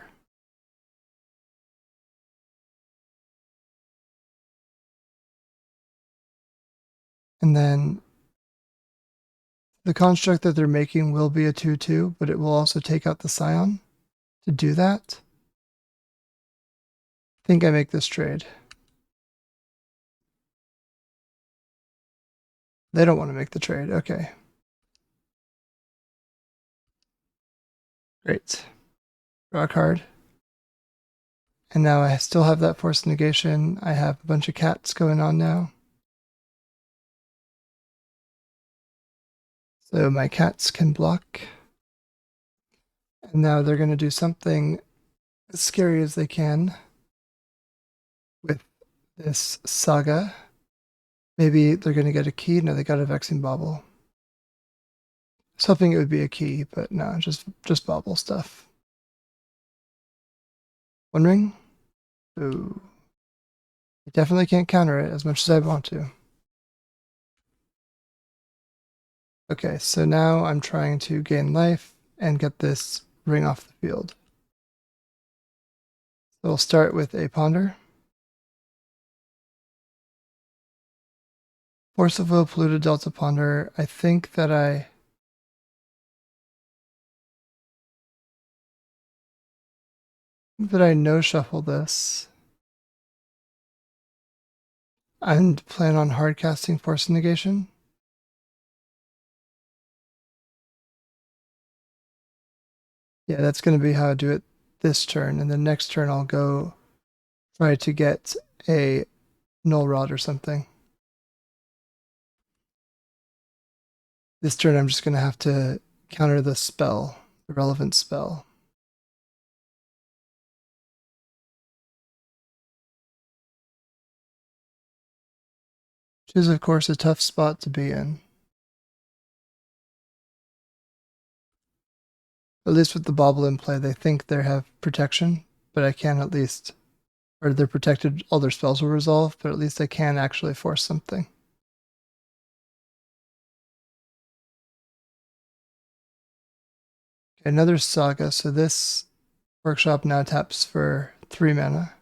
And then the construct that they're making will be a 2/2, but it will also take out the Scion. To do that, I think I make this trade. They don't want to make the trade. Okay. Great. Draw a card. And now I still have that force negation. I have a bunch of cats going on now. So my cats can block. And now they're going to do something as scary as they can with this saga. Maybe they're going to get a key. No, they got a Vexing Bauble. I was hoping it would be a key, but no, just bauble stuff. One ring? Ooh. I definitely can't counter it as much as I want to. Okay, so now I'm trying to gain life and get this ring off the field. So we'll start with a Ponder. Force of Will, Polluted Delta Ponder. I think that I no shuffle this and plan on hard casting Force Negation. Yeah, that's going to be how I do it this turn, and then next turn I'll go try to get a Null Rod or something. This turn I'm just going to have to counter the spell, the relevant spell. Which is, of course, a tough spot to be in. At least with the Bauble in play, they think they have protection, but I can at least, or they're protected, all their spells will resolve, but at least I can actually force something. Okay, another Saga, so this workshop now taps for 3 mana.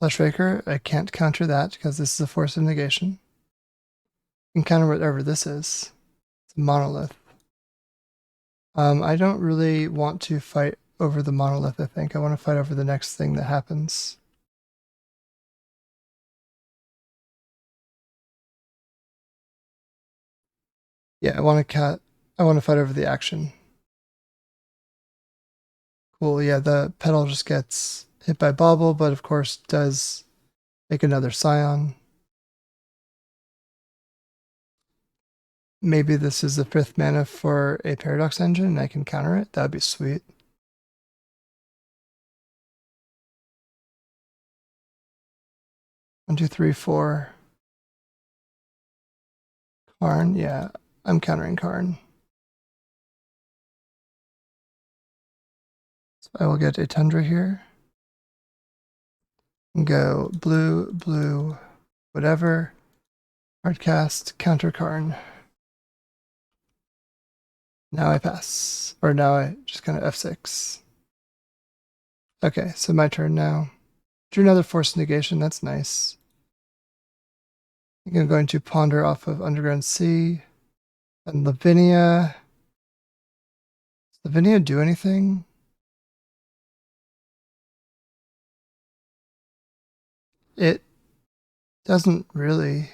Fleshraker, I can't counter that because this is a Force of Negation. You can counter whatever this is. It's a Monolith. I don't really want to fight over the Monolith, I think. I want to fight over the next thing that happens. Yeah, I want to fight over the action. Cool, yeah, the Petal just gets hit by Bauble, but of course does make another Scion. Maybe this is the 5th mana for a Paradox Engine and I can counter it. That would be sweet. One, two, three, four. Karn, yeah, I'm countering Karn. So I will get a Tundra here. And go blue, blue, whatever. Hardcast, counter Karn. Now I pass. Or now I just kind of F6. Okay, so my turn now. Drew another Force Negation, that's nice. I think I'm going to Ponder off of Underground Sea. And Lavinia. Does Lavinia do anything? It doesn't really.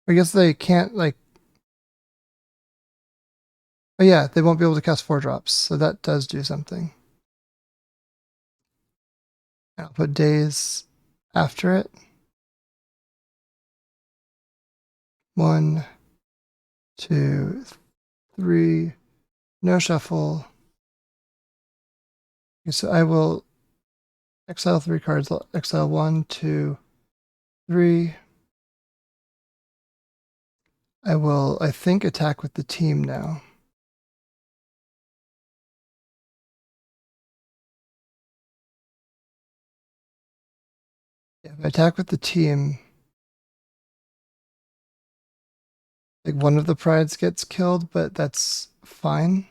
I guess they can't, like. Oh yeah, they won't be able to cast 4-drops, so that does do something. I'll put Days after it. 1, 2, 3. No shuffle. Okay, so I will exile 3 cards. I'll exile 1, 2, 3. I will, I think, attack with the team now. Yeah, if I attack with the team, Like one of the prides gets killed, but that's fine.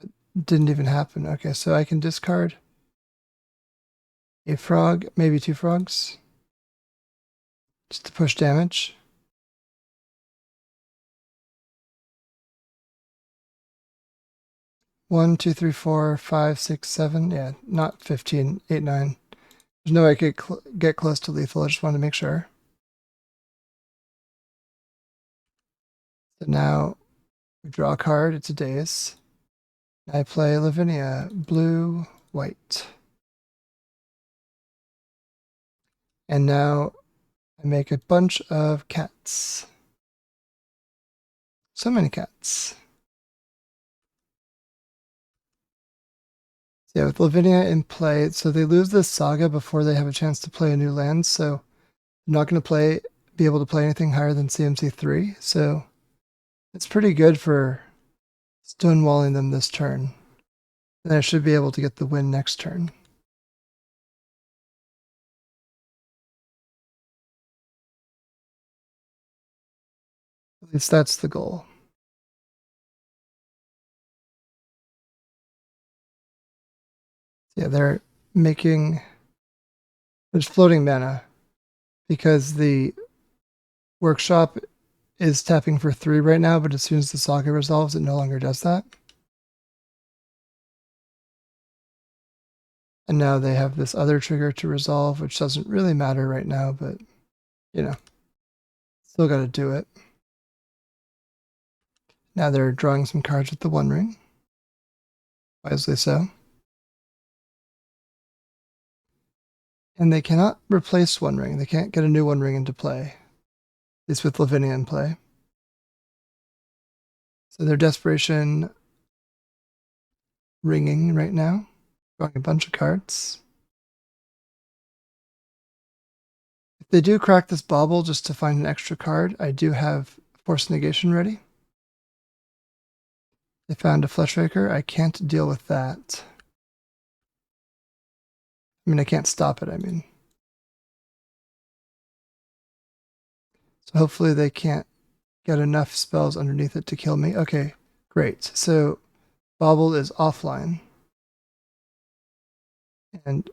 It didn't even happen. Okay, so I can discard a frog, maybe 2 frogs, just to push damage. One, two, three, four, five, six, seven. Yeah, not 15, 8, 9. There's no way I could get close to lethal. I just wanted to make sure. So now we draw a card. It's a daze. I play Lavinia, blue, white. And now I make a bunch of cats. So many cats. Yeah, with Lavinia in play, so they lose this saga before they have a chance to play a new land, so I'm not going to be able to play anything higher than CMC3, so it's pretty good for stonewalling them this turn. Then I should be able to get the win next turn. At least that's the goal. Yeah, they're making... There's floating mana because the workshop is tapping for 3 right now, but as soon as the saga resolves, it no longer does that. And now they have this other trigger to resolve, which doesn't really matter right now, but, you know, still got to do it. Now they're drawing some cards with the One Ring. Wisely so. And they cannot replace One Ring. They can't get a new One Ring into play. At least with Lavinia in play. So their desperation ringing right now. Drawing a bunch of cards. If they do crack this bauble just to find an extra card, I do have Force Negation ready. They found a Fleshraker. I can't deal with that. I mean, I can't stop it, I mean. So hopefully they can't get enough spells underneath it to kill me. Okay, great. So Bauble is offline. And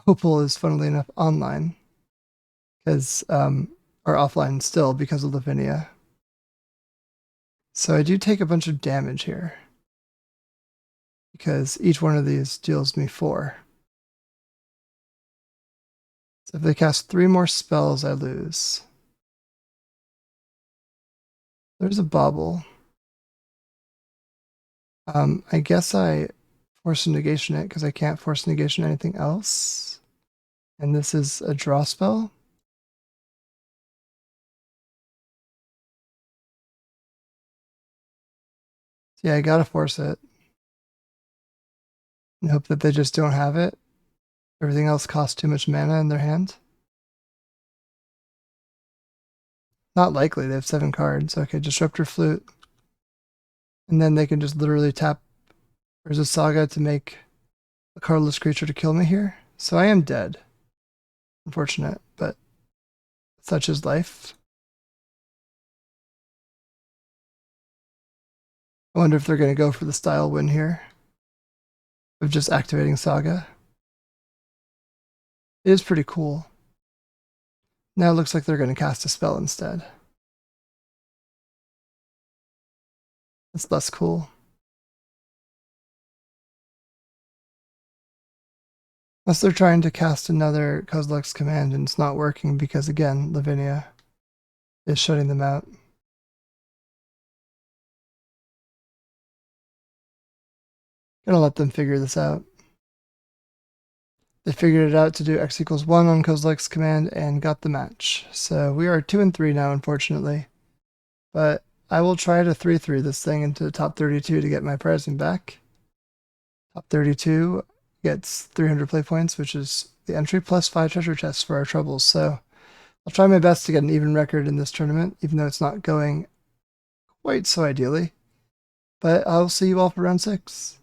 Hopeful is, funnily enough, online. Because, or offline still because of Lavinia. So I do take a bunch of damage here. Because each one of these deals me 4. So if they cast 3 more spells, I lose. There's a Bauble. I guess I force negation it because I can't force negation anything else. And this is a draw spell. So yeah, I gotta force it. And hope that they just don't have it. Everything else costs too much mana in their hand. Not likely, they have 7 cards. Okay, Disruptor Flute. And then they can just literally tap There's a Saga to make a cardless creature to kill me here. So I am dead. Unfortunate, but such is life. I wonder if they're going to go for the style win here of just activating Saga. It is pretty cool. Now it looks like they're going to cast a spell instead. It's less cool. Unless they're trying to cast another Kozilek's command and it's not working because, again, Lavinia is shutting them out. Gonna let them figure this out. They figured it out to do x equals 1 on Kozilek's command and got the match. So we are 2-3 now, unfortunately. But I will try to 3-3 this thing into the top 32 to get my pricing back. Top 32 gets 300 play points, which is the entry plus 5 treasure chests for our troubles. So I'll try my best to get an even record in this tournament, even though it's not going quite so ideally. But I'll see you all for round 6.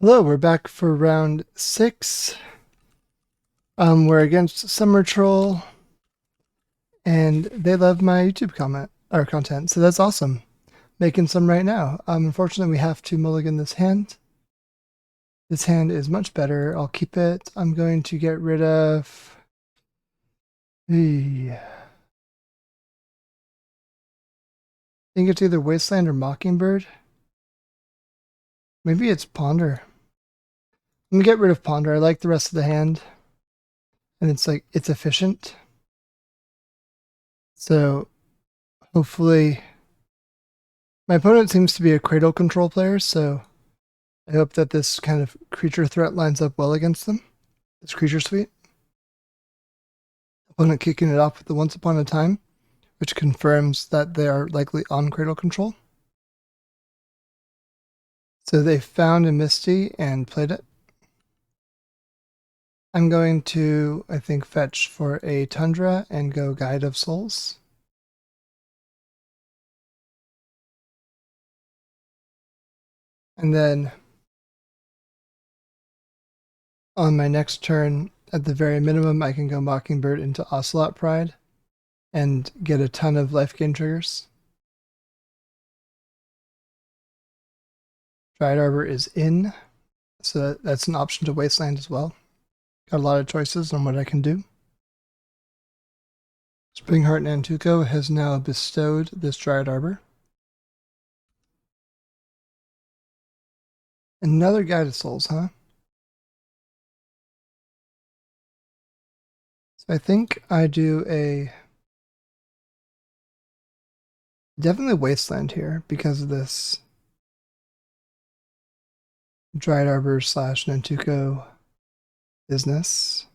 Hello, we're back for round 6. We're against Summer Troll, and they love my YouTube content, so that's awesome. Making some right now. Unfortunately, we have to mulligan this hand. This hand is much better. I'll keep it. I'm going to get rid of. I think it's either Wasteland or Mockingbird. Maybe it's Ponder. I'm gonna get rid of Ponder. I like the rest of the hand, and it's efficient. So hopefully, my opponent seems to be a Cradle control player, so I hope that this kind of creature threat lines up well against them. This creature suite. Opponent kicking it off with the Once Upon a Time, which confirms that they are likely on Cradle control. So they found a Misty and played it. I'm going to, I think, fetch for a Tundra and go Guide of Souls. And then on my next turn, at the very minimum, I can go Mockingbird into Ocelot Pride and get a ton of life gain triggers. Dryad Arbor is in, so that's an option to Wasteland as well. Got a lot of choices on what I can do. Springheart Nantuko has now bestowed this Dryad Arbor. Another Guide of Souls, huh? So I think I do a definitely Wasteland here because of this Dryad Arbor / Nantuko business.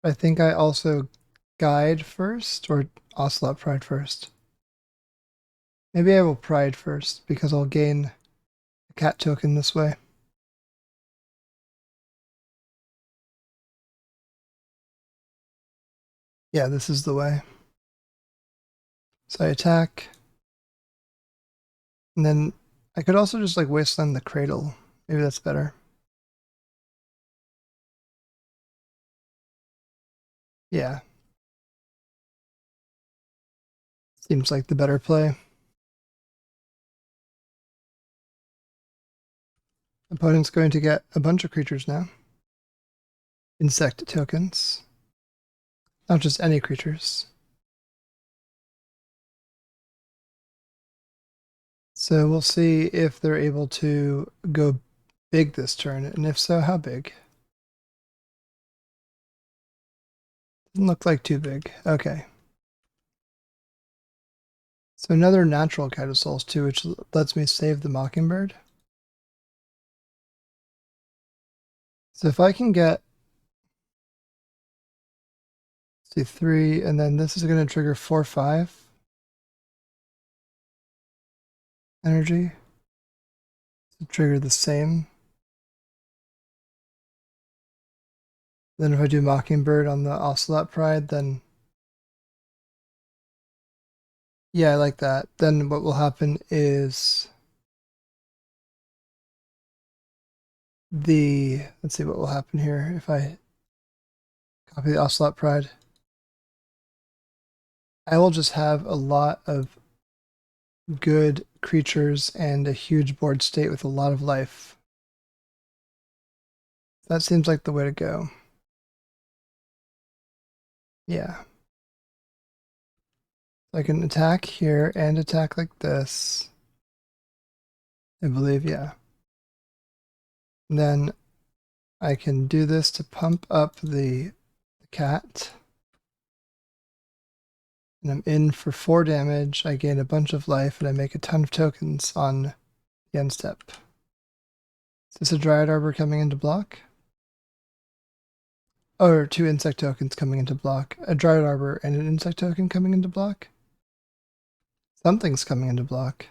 I think I also Guide first or Ocelot Pride first. Maybe I will Pride first because I'll gain a cat token this way. Yeah, this is the way. So I attack. And then I could also just like Wasteland the Cradle. Maybe that's better. Yeah. Seems like the better play. Opponent's going to get a bunch of creatures now. Insect tokens. Not just any creatures. So we'll see if they're able to go big this turn, and if so, how big? Doesn't look like too big. Okay. So another natural Guide of Souls too, which lets me save the Mockingbird. So if I can get, let's see, 3, and then this is going to trigger 4/5 energy to trigger the same. Then if I do Mockingbird on the Ocelot Pride, then yeah, I like that. Then what will happen is let's see what will happen here if I copy the Ocelot Pride. I will just have a lot of good creatures and a huge board state with a lot of life. That seems like the way to go. Yeah. So I can attack here and attack like this. I believe, yeah. And then I can do this to pump up the cat. And I'm in for 4 damage. I gain a bunch of life and I make a ton of tokens on the end step. Is this a Dryad Arbor coming into block? Or 2 insect tokens coming into block. A Dryad Arbor and an insect token coming into block? Something's coming into block.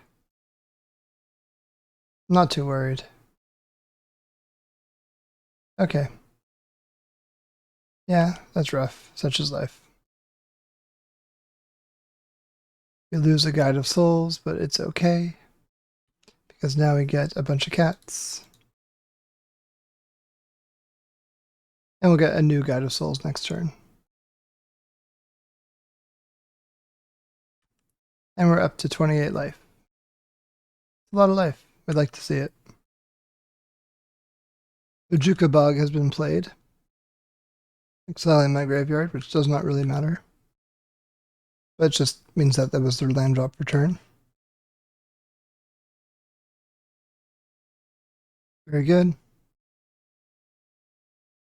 I'm not too worried. Okay. Yeah, that's rough. Such is life. We lose a Guide of Souls, but it's okay. because now we get a bunch of cats. And we'll get a new Guide of Souls next turn. And we're up to 28 life. A lot of life. We'd like to see it. Ujuka Bog has been played. Exiling my graveyard, which does not really matter. But it just means that was their land drop return. Very good.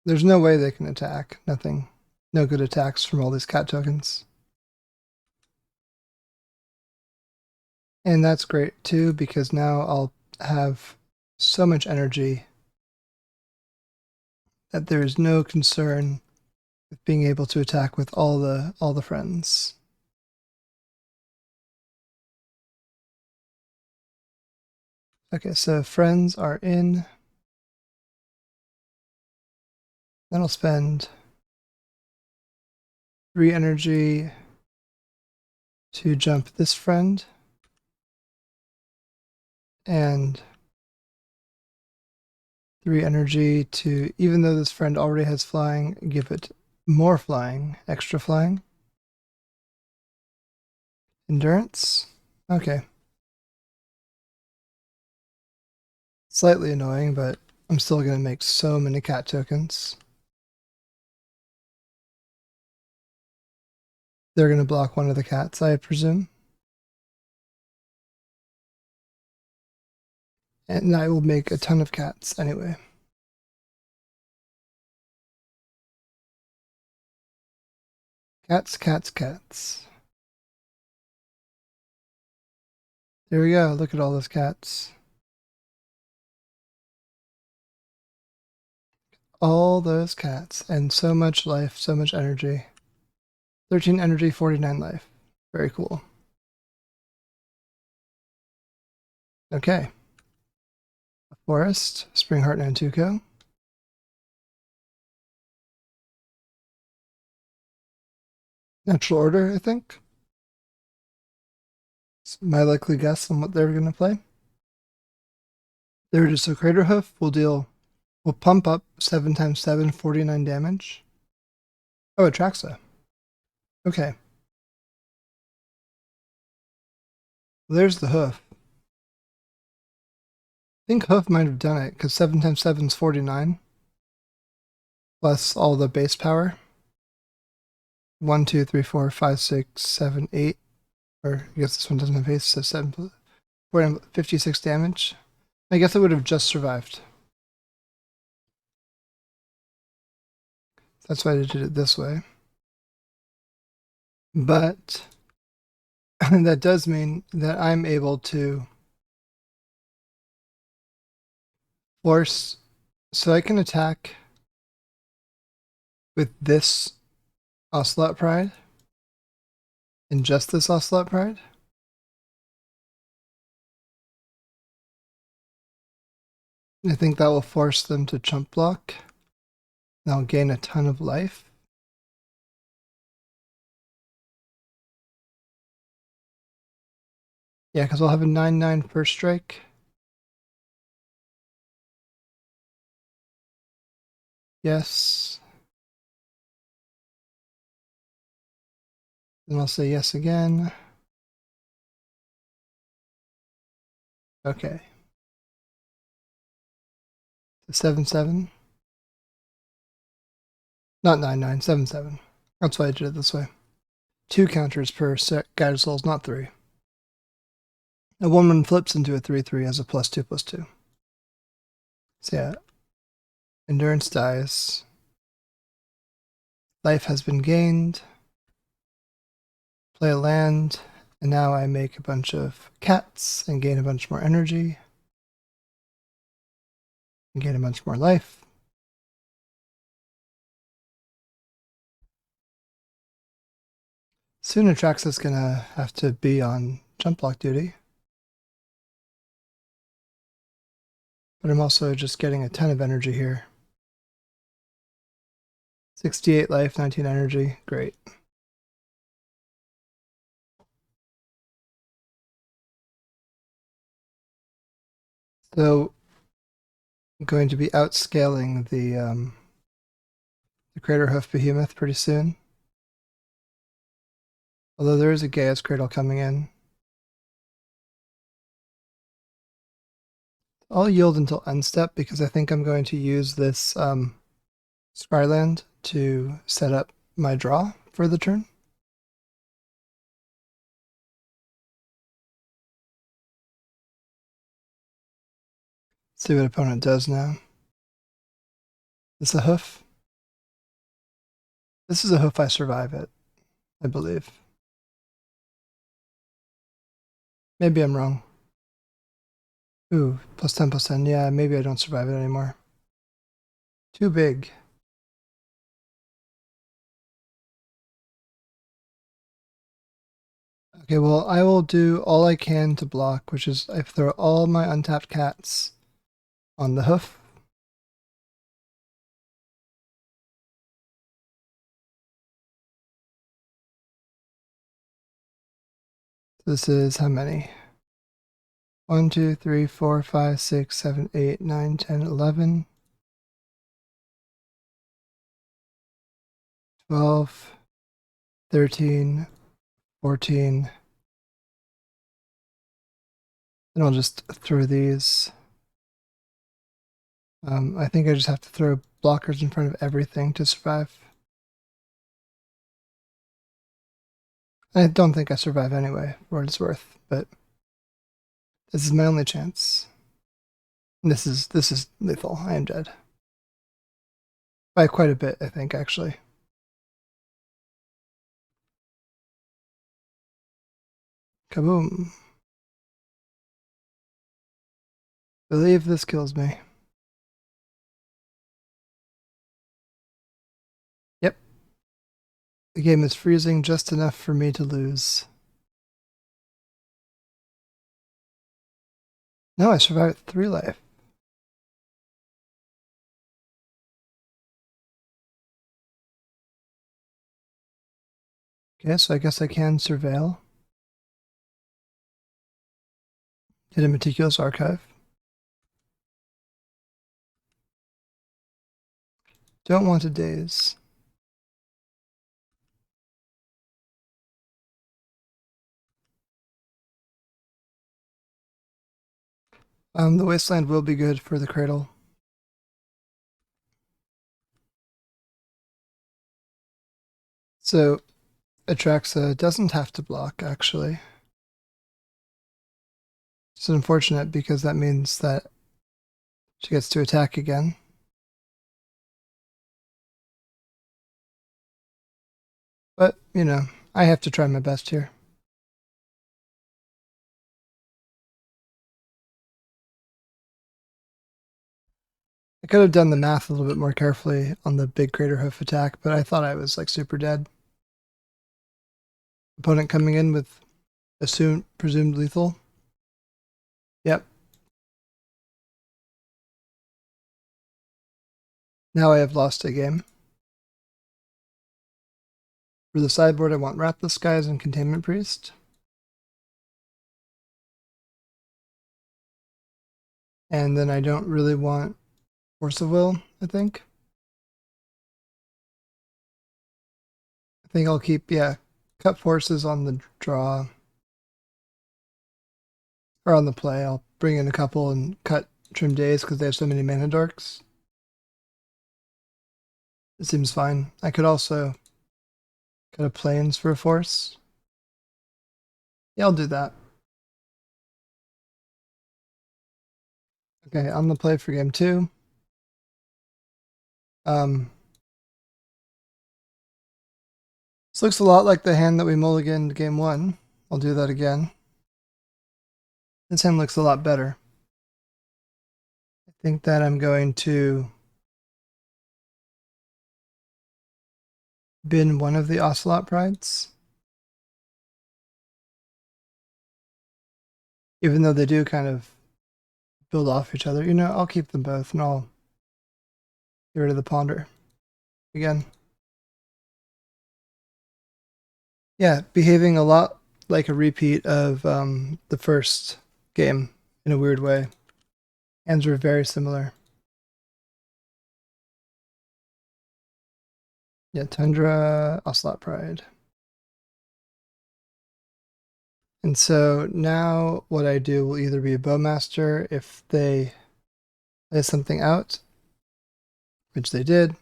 There's no way they can attack. Nothing. No good attacks from all these cat tokens. And that's great too, because now I'll have so much energy that there is no concern with being able to attack with all the friends. Okay, so friends are in. Then I'll spend 3 energy to jump this friend. And 3 energy to, even though this friend already has flying, give it more flying, extra flying. Endurance? Okay. Slightly annoying, but I'm still going to make so many cat tokens. They're going to block one of the cats, I presume. And I will make a ton of cats anyway. Cats, cats, cats. There we go. Look at all those cats. All those cats. And so much life, so much energy. 13 energy, 49 life. Very cool. Okay. A forest, Springheart Nantuko. Natural order, I think. It's my likely guess on what they're going to play. There it is. So Crater Hoof will pump up 7 times 7, 49 damage. Oh, Atraxa. Okay. There's the Hoof. I think Hoof might have done it, because 7 times 7 is 49. Plus all the base power. 1, 2, 3, 4, 5, 6, 7, 8. Or I guess this one doesn't have base, so 7, 56 damage. I guess it would have just survived. That's why I did it this way. But that does mean that I'm able to force, so I can attack with this Ocelot Pride and just this Ocelot Pride. I think that will force them to chump block. And I'll gain a ton of life. Yeah, because I'll have a 9/9 first strike. Yes. Then I'll say yes again. Okay. 7/7. Not 9/9, 7/7. That's why I did it this way. 2 counters per Guide of Souls, not 3. A 1/1 flips into a 3/3 as a +2/+2. So yeah, endurance dies. Life has been gained. Play a land, and now I make a bunch of cats and gain a bunch more energy. And gain a bunch more life. Soon Atraxa's gonna have to be on jump block duty. But I'm also just getting a ton of energy here. 68 life, 19 energy, great. So I'm going to be outscaling the Crater Hoof Behemoth pretty soon. Although there is a Gaia's Cradle coming in. I'll yield until end step because I think I'm going to use this Scryland to set up my draw for the turn. See what opponent does now. This a hoof? This is a hoof I survive it, I believe. Maybe I'm wrong. Ooh, +10/+10. Yeah, maybe I don't survive it anymore. Too big. Okay, well, I will do all I can to block, which is I throw all my untapped cats on the hoof. This is how many? 1, 2, 3, 4, 5, 6, 7, 8, 9, 10, 11, 12, 13, 14. Then I'll just throw these. I think I just have to throw blockers in front of everything to survive. I don't think I survive anyway, for what it's worth, but this is my only chance. This is lethal. I am dead. By quite a bit, I think, actually. Kaboom. Believe this kills me. Yep. The game is freezing just enough for me to lose. No, I survived 3 life. Okay, so I guess I can surveil. Hit a meticulous archive. Don't want to daze. The Wasteland will be good for the Cradle. So Atraxa doesn't have to block, actually. It's unfortunate because that means that she gets to attack again. But, you know, I have to try my best here. I could have done the math a little bit more carefully on the big Crater Hoof attack, but I thought I was like super dead. Opponent coming in with presumed lethal. Yep. Now I have lost a game. For the sideboard, I want Wrath the Skies and Containment Priest. And then I don't really want Force of Will, I think. I think I'll keep, yeah, cut forces on the draw. Or on the play. I'll bring in a couple and cut Trim Days because they have so many mana dorks. It seems fine. I could also cut a Plains for a force. Yeah, I'll do that. Okay, on the play for game 2. This looks a lot like the hand that we mulliganed game 1. I'll do that again. This hand looks a lot better. I think that I'm going to bin one of the Ocelot Prides. Even though they do kind of build off each other. You know, I'll keep them both and I'll get rid of the Ponder again. Yeah, behaving a lot like a repeat of the first game in a weird way. Hands were very similar. Yeah, Tundra, Ocelot Pride. And so now what I do will either be a Bowmaster if they lay something out, which they did,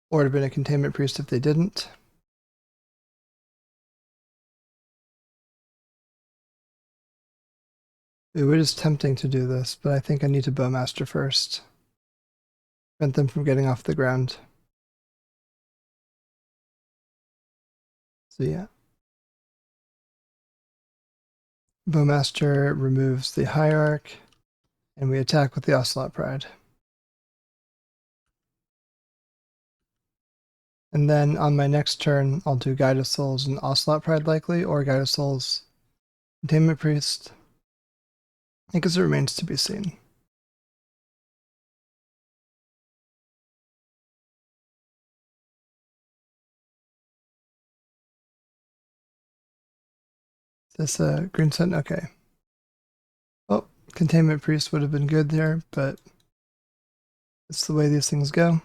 or it would have been a Containment Priest if they didn't. It is tempting to do this, but I think I need to Bowmaster first. Prevent them from getting off the ground. So yeah. Bowmaster removes the Hierarch, and we attack with the Ocelot Pride. And then on my next turn, I'll do Guide of Souls and Ocelot Pride likely, or Guide of Souls, Containment Priest. I guess it remains to be seen. Is this a green sun? Okay. Oh, Containment Priest would have been good there, but it's the way these things go.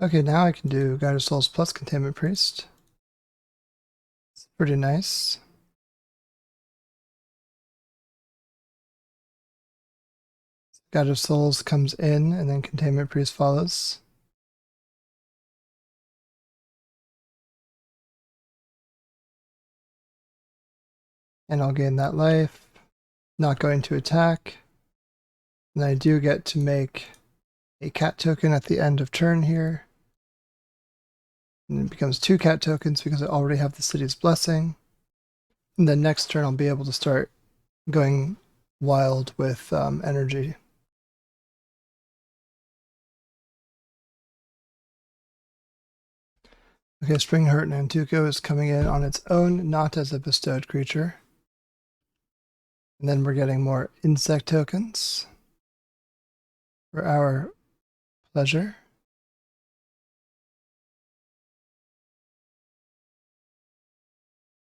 Okay, now I can do Guide of Souls plus Containment Priest. It's pretty nice. Guide of Souls comes in, and then Containment Priest follows. And I'll gain that life. Not going to attack. And I do get to make a cat token at the end of turn here. And it becomes 2 cat tokens because I already have the city's blessing. And then next turn I'll be able to start going wild with energy. Okay, Springheart Nantuko is coming in on its own, not as a bestowed creature. And then we're getting more insect tokens for our pleasure.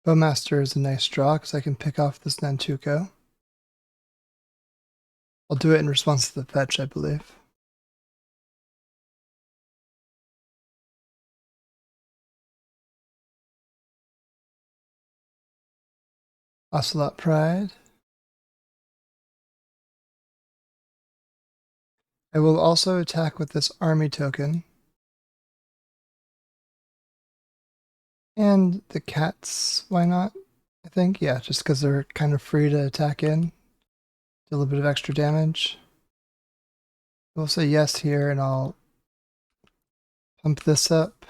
Bowmaster is a nice draw because I can pick off this Nantuko. I'll do it in response to the fetch, I believe. Ocelot Pride. I will also attack with this army token. And the cats, why not? I think, yeah, just because they're kind of free to attack in. Do a little bit of extra damage. We'll say yes here, and I'll pump this up.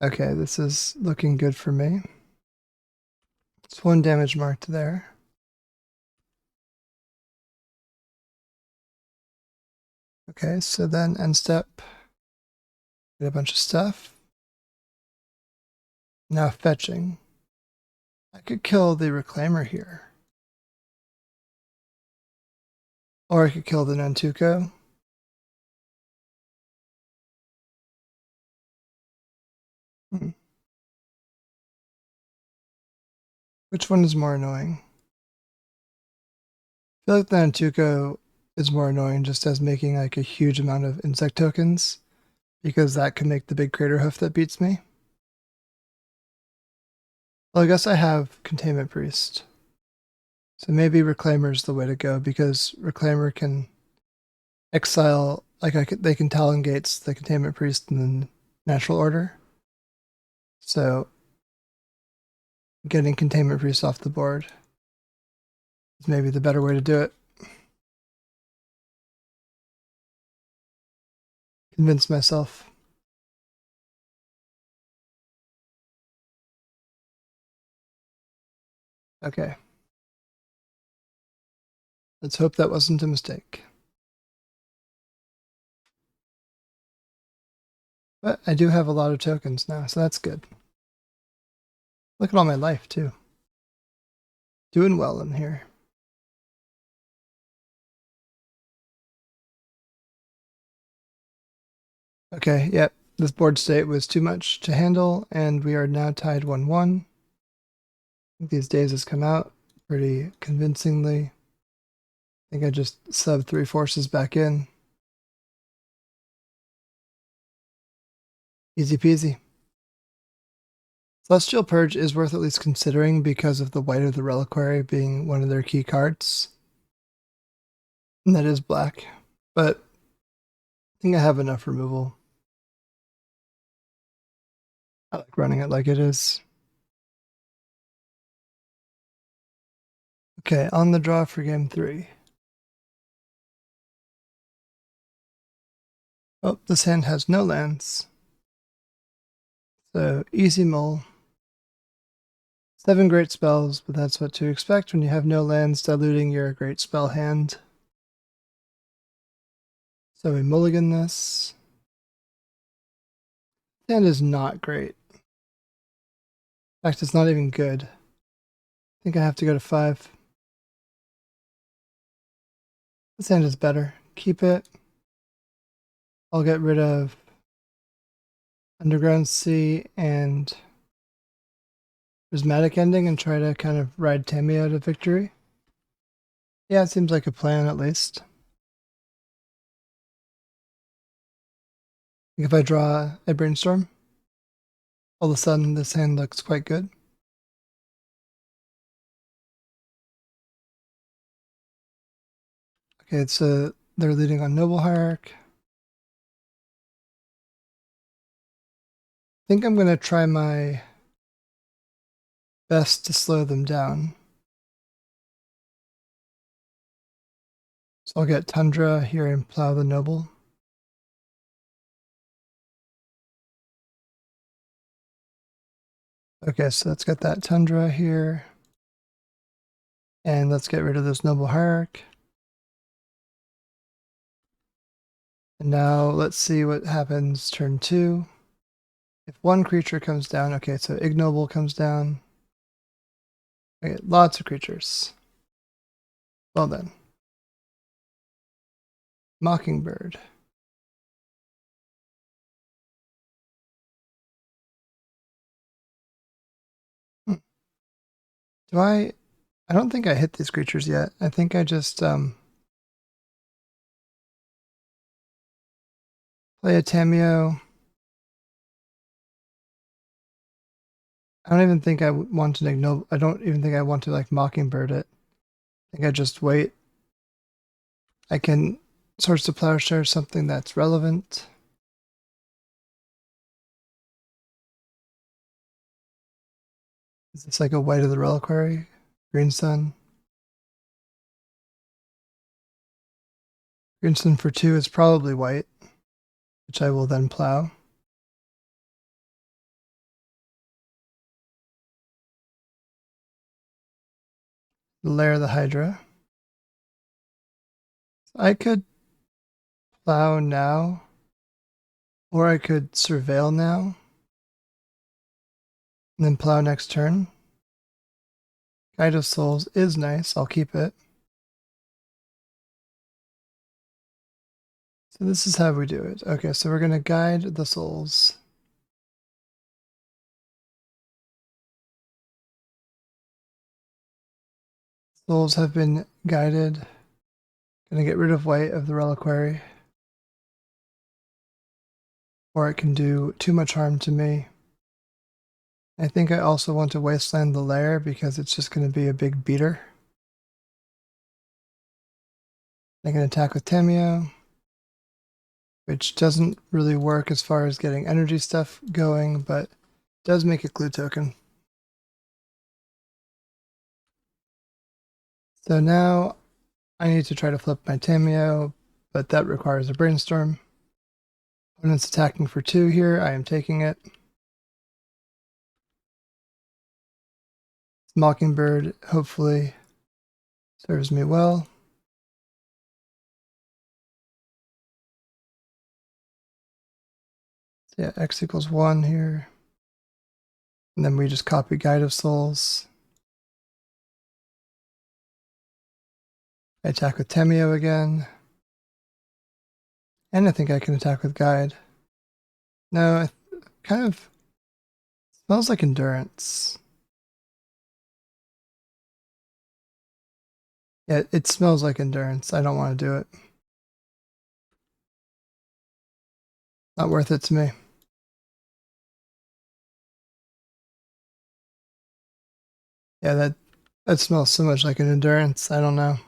Okay, this is looking good for me. It's 1 damage marked there. Okay, so then end step. Get a bunch of stuff. Now fetching. I could kill the Reclaimer here. Or I could kill the Nantuko. Which one is more annoying? I feel like the Nantuko is more annoying just as making like a huge amount of insect tokens, because that can make the big crater hoof that beats me. Well, I guess I have Containment Priest. So maybe Reclaimer is the way to go, because Reclaimer can exile, like they can Talon Gates the Containment Priest in the natural order. So getting Containment Priest off the board is maybe the better way to do it. Convince myself. Okay. Let's hope that wasn't a mistake. But I do have a lot of tokens now, so that's good. Look at all my life, too. Doing well in here. Okay, yep. This board state was too much to handle, and we are now tied 1-1. These days has come out pretty convincingly. I think I just subbed 3 forces back in. Easy peasy. Celestial Purge is worth at least considering because of the White of the Reliquary being one of their key cards. And that is black, but I think I have enough removal. I like running it like it is. Okay, on the draw for game 3. Oh, this hand has no lands. So easy mull. 7 great spells, but that's what to expect when you have no lands diluting your great spell hand. So we mulligan this. This hand is not great. In fact, it's not even good. I think I have to go to 5. This hand is better. Keep it. I'll get rid of Underground Sea and Prismatic Ending and try to kind of ride Tamio to victory. Yeah, it seems like a plan at least. If I draw a Brainstorm, all of a sudden this hand looks quite good. Okay, so they're leading on Noble Hierarch. I think I'm going to try my best to slow them down. So I'll get Tundra here and plow the Noble. Okay, so let's get that Tundra here. And let's get rid of this Noble Hierarch. And now let's see what happens turn 2. If one creature comes down, okay, so Ignoble comes down. Okay, lots of creatures. Well then. Mockingbird. Do I don't think I hit these creatures yet. I think I just play a Tamio. I don't even think I want to Ignoble. I don't even think I want to like Mockingbird it. I think I just wait. I can Swords to Plowshare something that's relevant. Is this like a White of the Reliquary? Green Sun. Green Sun for 2 is probably white, which I will then plow. Lair of the Hydra. I could plow now, or I could surveil now, and then plow next turn. Guide of Souls is nice, I'll keep it. So this is how we do it. Okay, so we're going to guide the souls. Souls have been guided. Going to get rid of White of the Reliquary. Or it can do too much harm to me. I think I also want to Wasteland the Lair because it's just going to be a big beater. I can attack with Tamio, which doesn't really work as far as getting energy stuff going, but does make a clue token. So now I need to try to flip my Tamio, but that requires a Brainstorm. Opponent's attacking for 2 here, I am taking it. Mockingbird hopefully serves me well. So yeah, X equals 1 here. And then we just copy Guide of Souls. I attack with Tamio again. And I think I can attack with Guide. No, it kind of smells like endurance. Yeah, it smells like endurance. I don't want to do it. Not worth it to me. Yeah, that smells so much like an endurance. I don't know.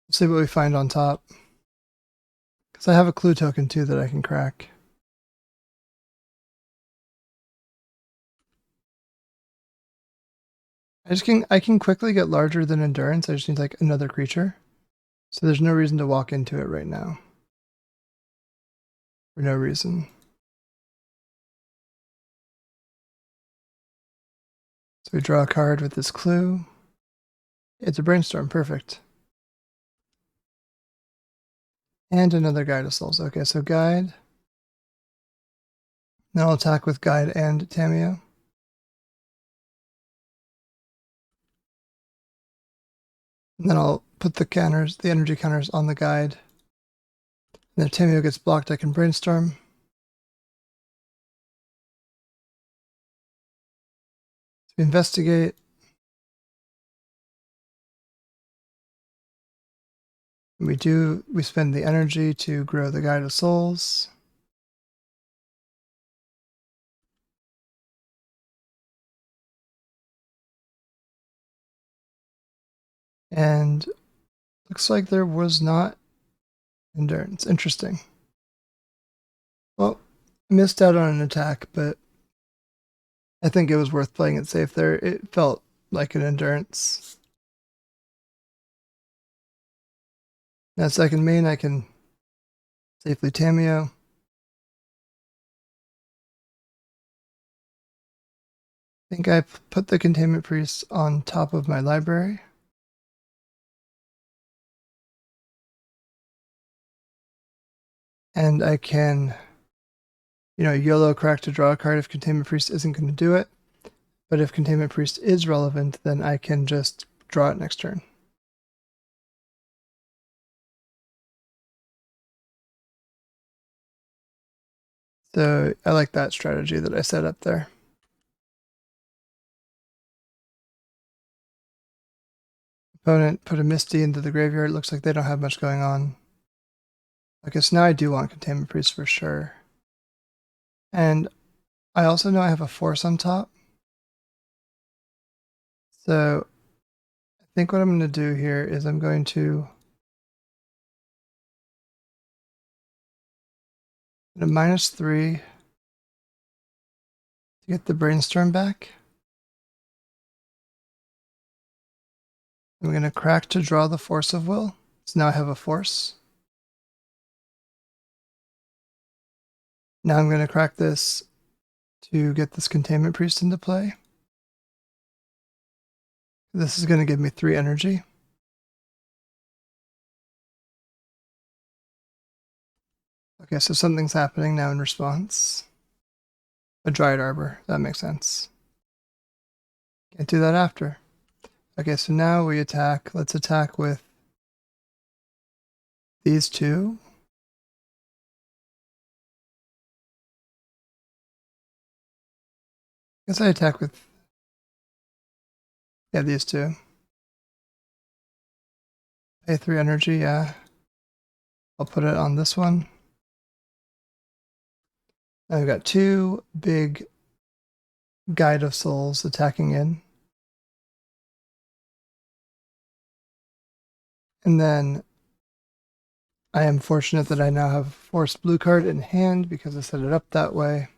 Let's see what we find on top. Because I have a clue token too that I can crack. I can quickly get larger than endurance. I just need like another creature. So there's no reason to walk into it right now. For no reason. So we draw a card with this clue. It's a brainstorm, perfect. And another Guide of Souls. Okay, so Guide. Then I'll attack with Guide and Tamiyo. And then I'll put the counters, the energy counters on the Guide. And if Tamiyo gets blocked, I can brainstorm. So we investigate. We spend the energy to grow the Guide of Souls. And looks like there was not endurance. Interesting. Well, I missed out on an attack, but I think it was worth playing it safe there. It felt like an endurance. Now second main, I can safely Tamiyo. I think I put the Containment Priest on top of my library. And I can, YOLO crack to draw a card if Containment Priest isn't going to do it. But if Containment Priest is relevant, then I can just draw it next turn. So I like that strategy that I set up there. Opponent put a Misty into the graveyard. It looks like they don't have much going on. I guess now I do want Containment Priest for sure. And I also know I have a Force on top. So I think what I'm going to do here is I'm going to -3 to get the Brainstorm back. I'm going to crack to draw the Force of Will. So now I have a Force. Now I'm going to crack this to get this Containment Priest into play. This is going to give me 3 energy. Okay, so something's happening now in response. A Dryad Arbor, that makes sense. Can't do that after. Okay, so now we attack. Let's attack with these two. I guess I attack with, yeah, these two. Pay 3 energy, yeah. I'll put it on this one. Now we've got 2 big Guide of Souls attacking in. And then I am fortunate that I now have a Force blue card in hand because I set it up that way.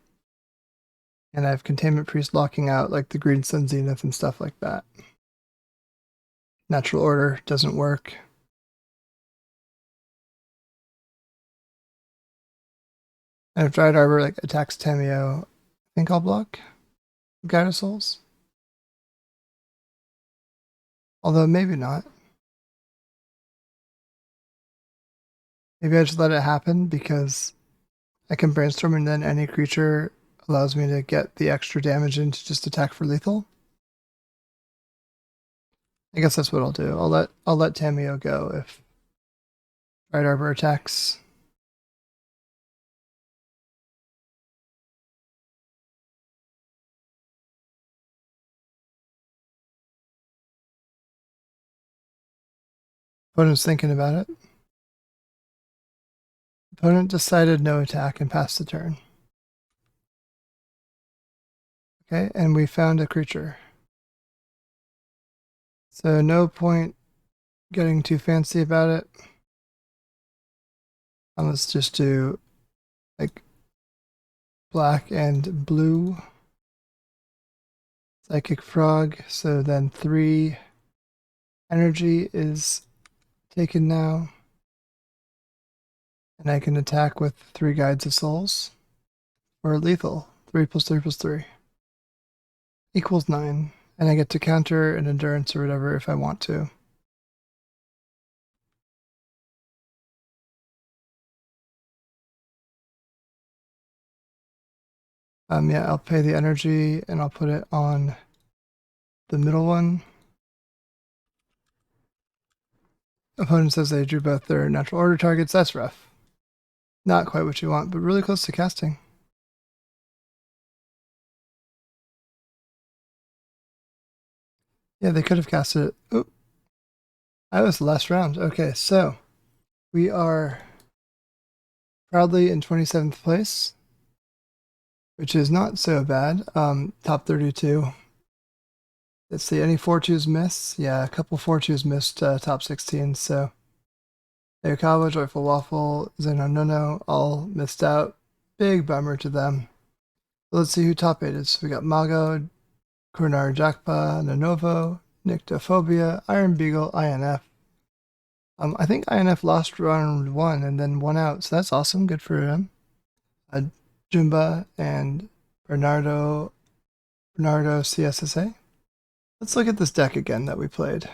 And I have Containment Priest locking out like the Green Sun Zenith and stuff like that. Natural Order doesn't work. And if Dryad Arbor like attacks Tamiyo, I think I'll block Guide of Souls. Although maybe not. Maybe I just let it happen because I can Brainstorm and then any creature allows me to get the extra damage in to just attack for lethal. I guess that's what I'll do. I'll let Tamiyo go Right Arbor attacks. Opponent's thinking about it. Opponent decided no attack and passed the turn. Okay, and we found a creature. So no point getting too fancy about it. Let's just do like black and blue. Psychic Frog, so then 3 energy is taken now. And I can attack with 3 Guides of Souls. Or lethal. 3 plus 3 plus 3. Equals 9. And I get to counter an endurance or whatever if I want to. Yeah, I'll pay the energy and I'll put it on the middle one. Opponent says they drew both their natural order targets. That's rough. Not quite what you want, but really close to casting. Yeah, they could have casted it. Oh, that was the last round. Okay, so we are proudly in 27th place, which is not so bad. Top 32. Let's see, any 4-2s missed? Yeah, a couple 4-2s missed top 16, so Ayakawa, Joyful Waffle, Zeno Nono, all missed out. Big bummer to them. Let's see who top 8 is. We got Mago, Kurnar Jakpa, Nanovo, Nyctophobia, Iron Beagle, INF. I think INF lost round 1 and then 1 out, so that's awesome. Good for him. Jumba and Bernardo CSSA. Let's look at this deck again that we played.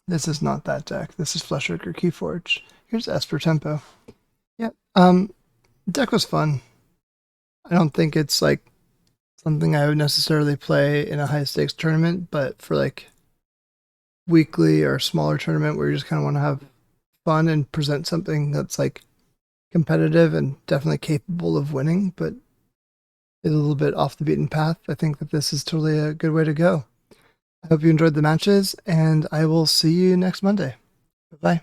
This is not that deck. This is Fleshworker KeyForge. Here's Esper Tempo. Yeah, deck was fun. I don't think it's like something I would necessarily play in a high stakes tournament, but for like weekly or smaller tournament where you just kind of want to have fun and present something that's like competitive and definitely capable of winning, but is a little bit off the beaten path, I think that this is totally a good way to go. I hope you enjoyed the matches, and I will see you next Monday. Bye-bye.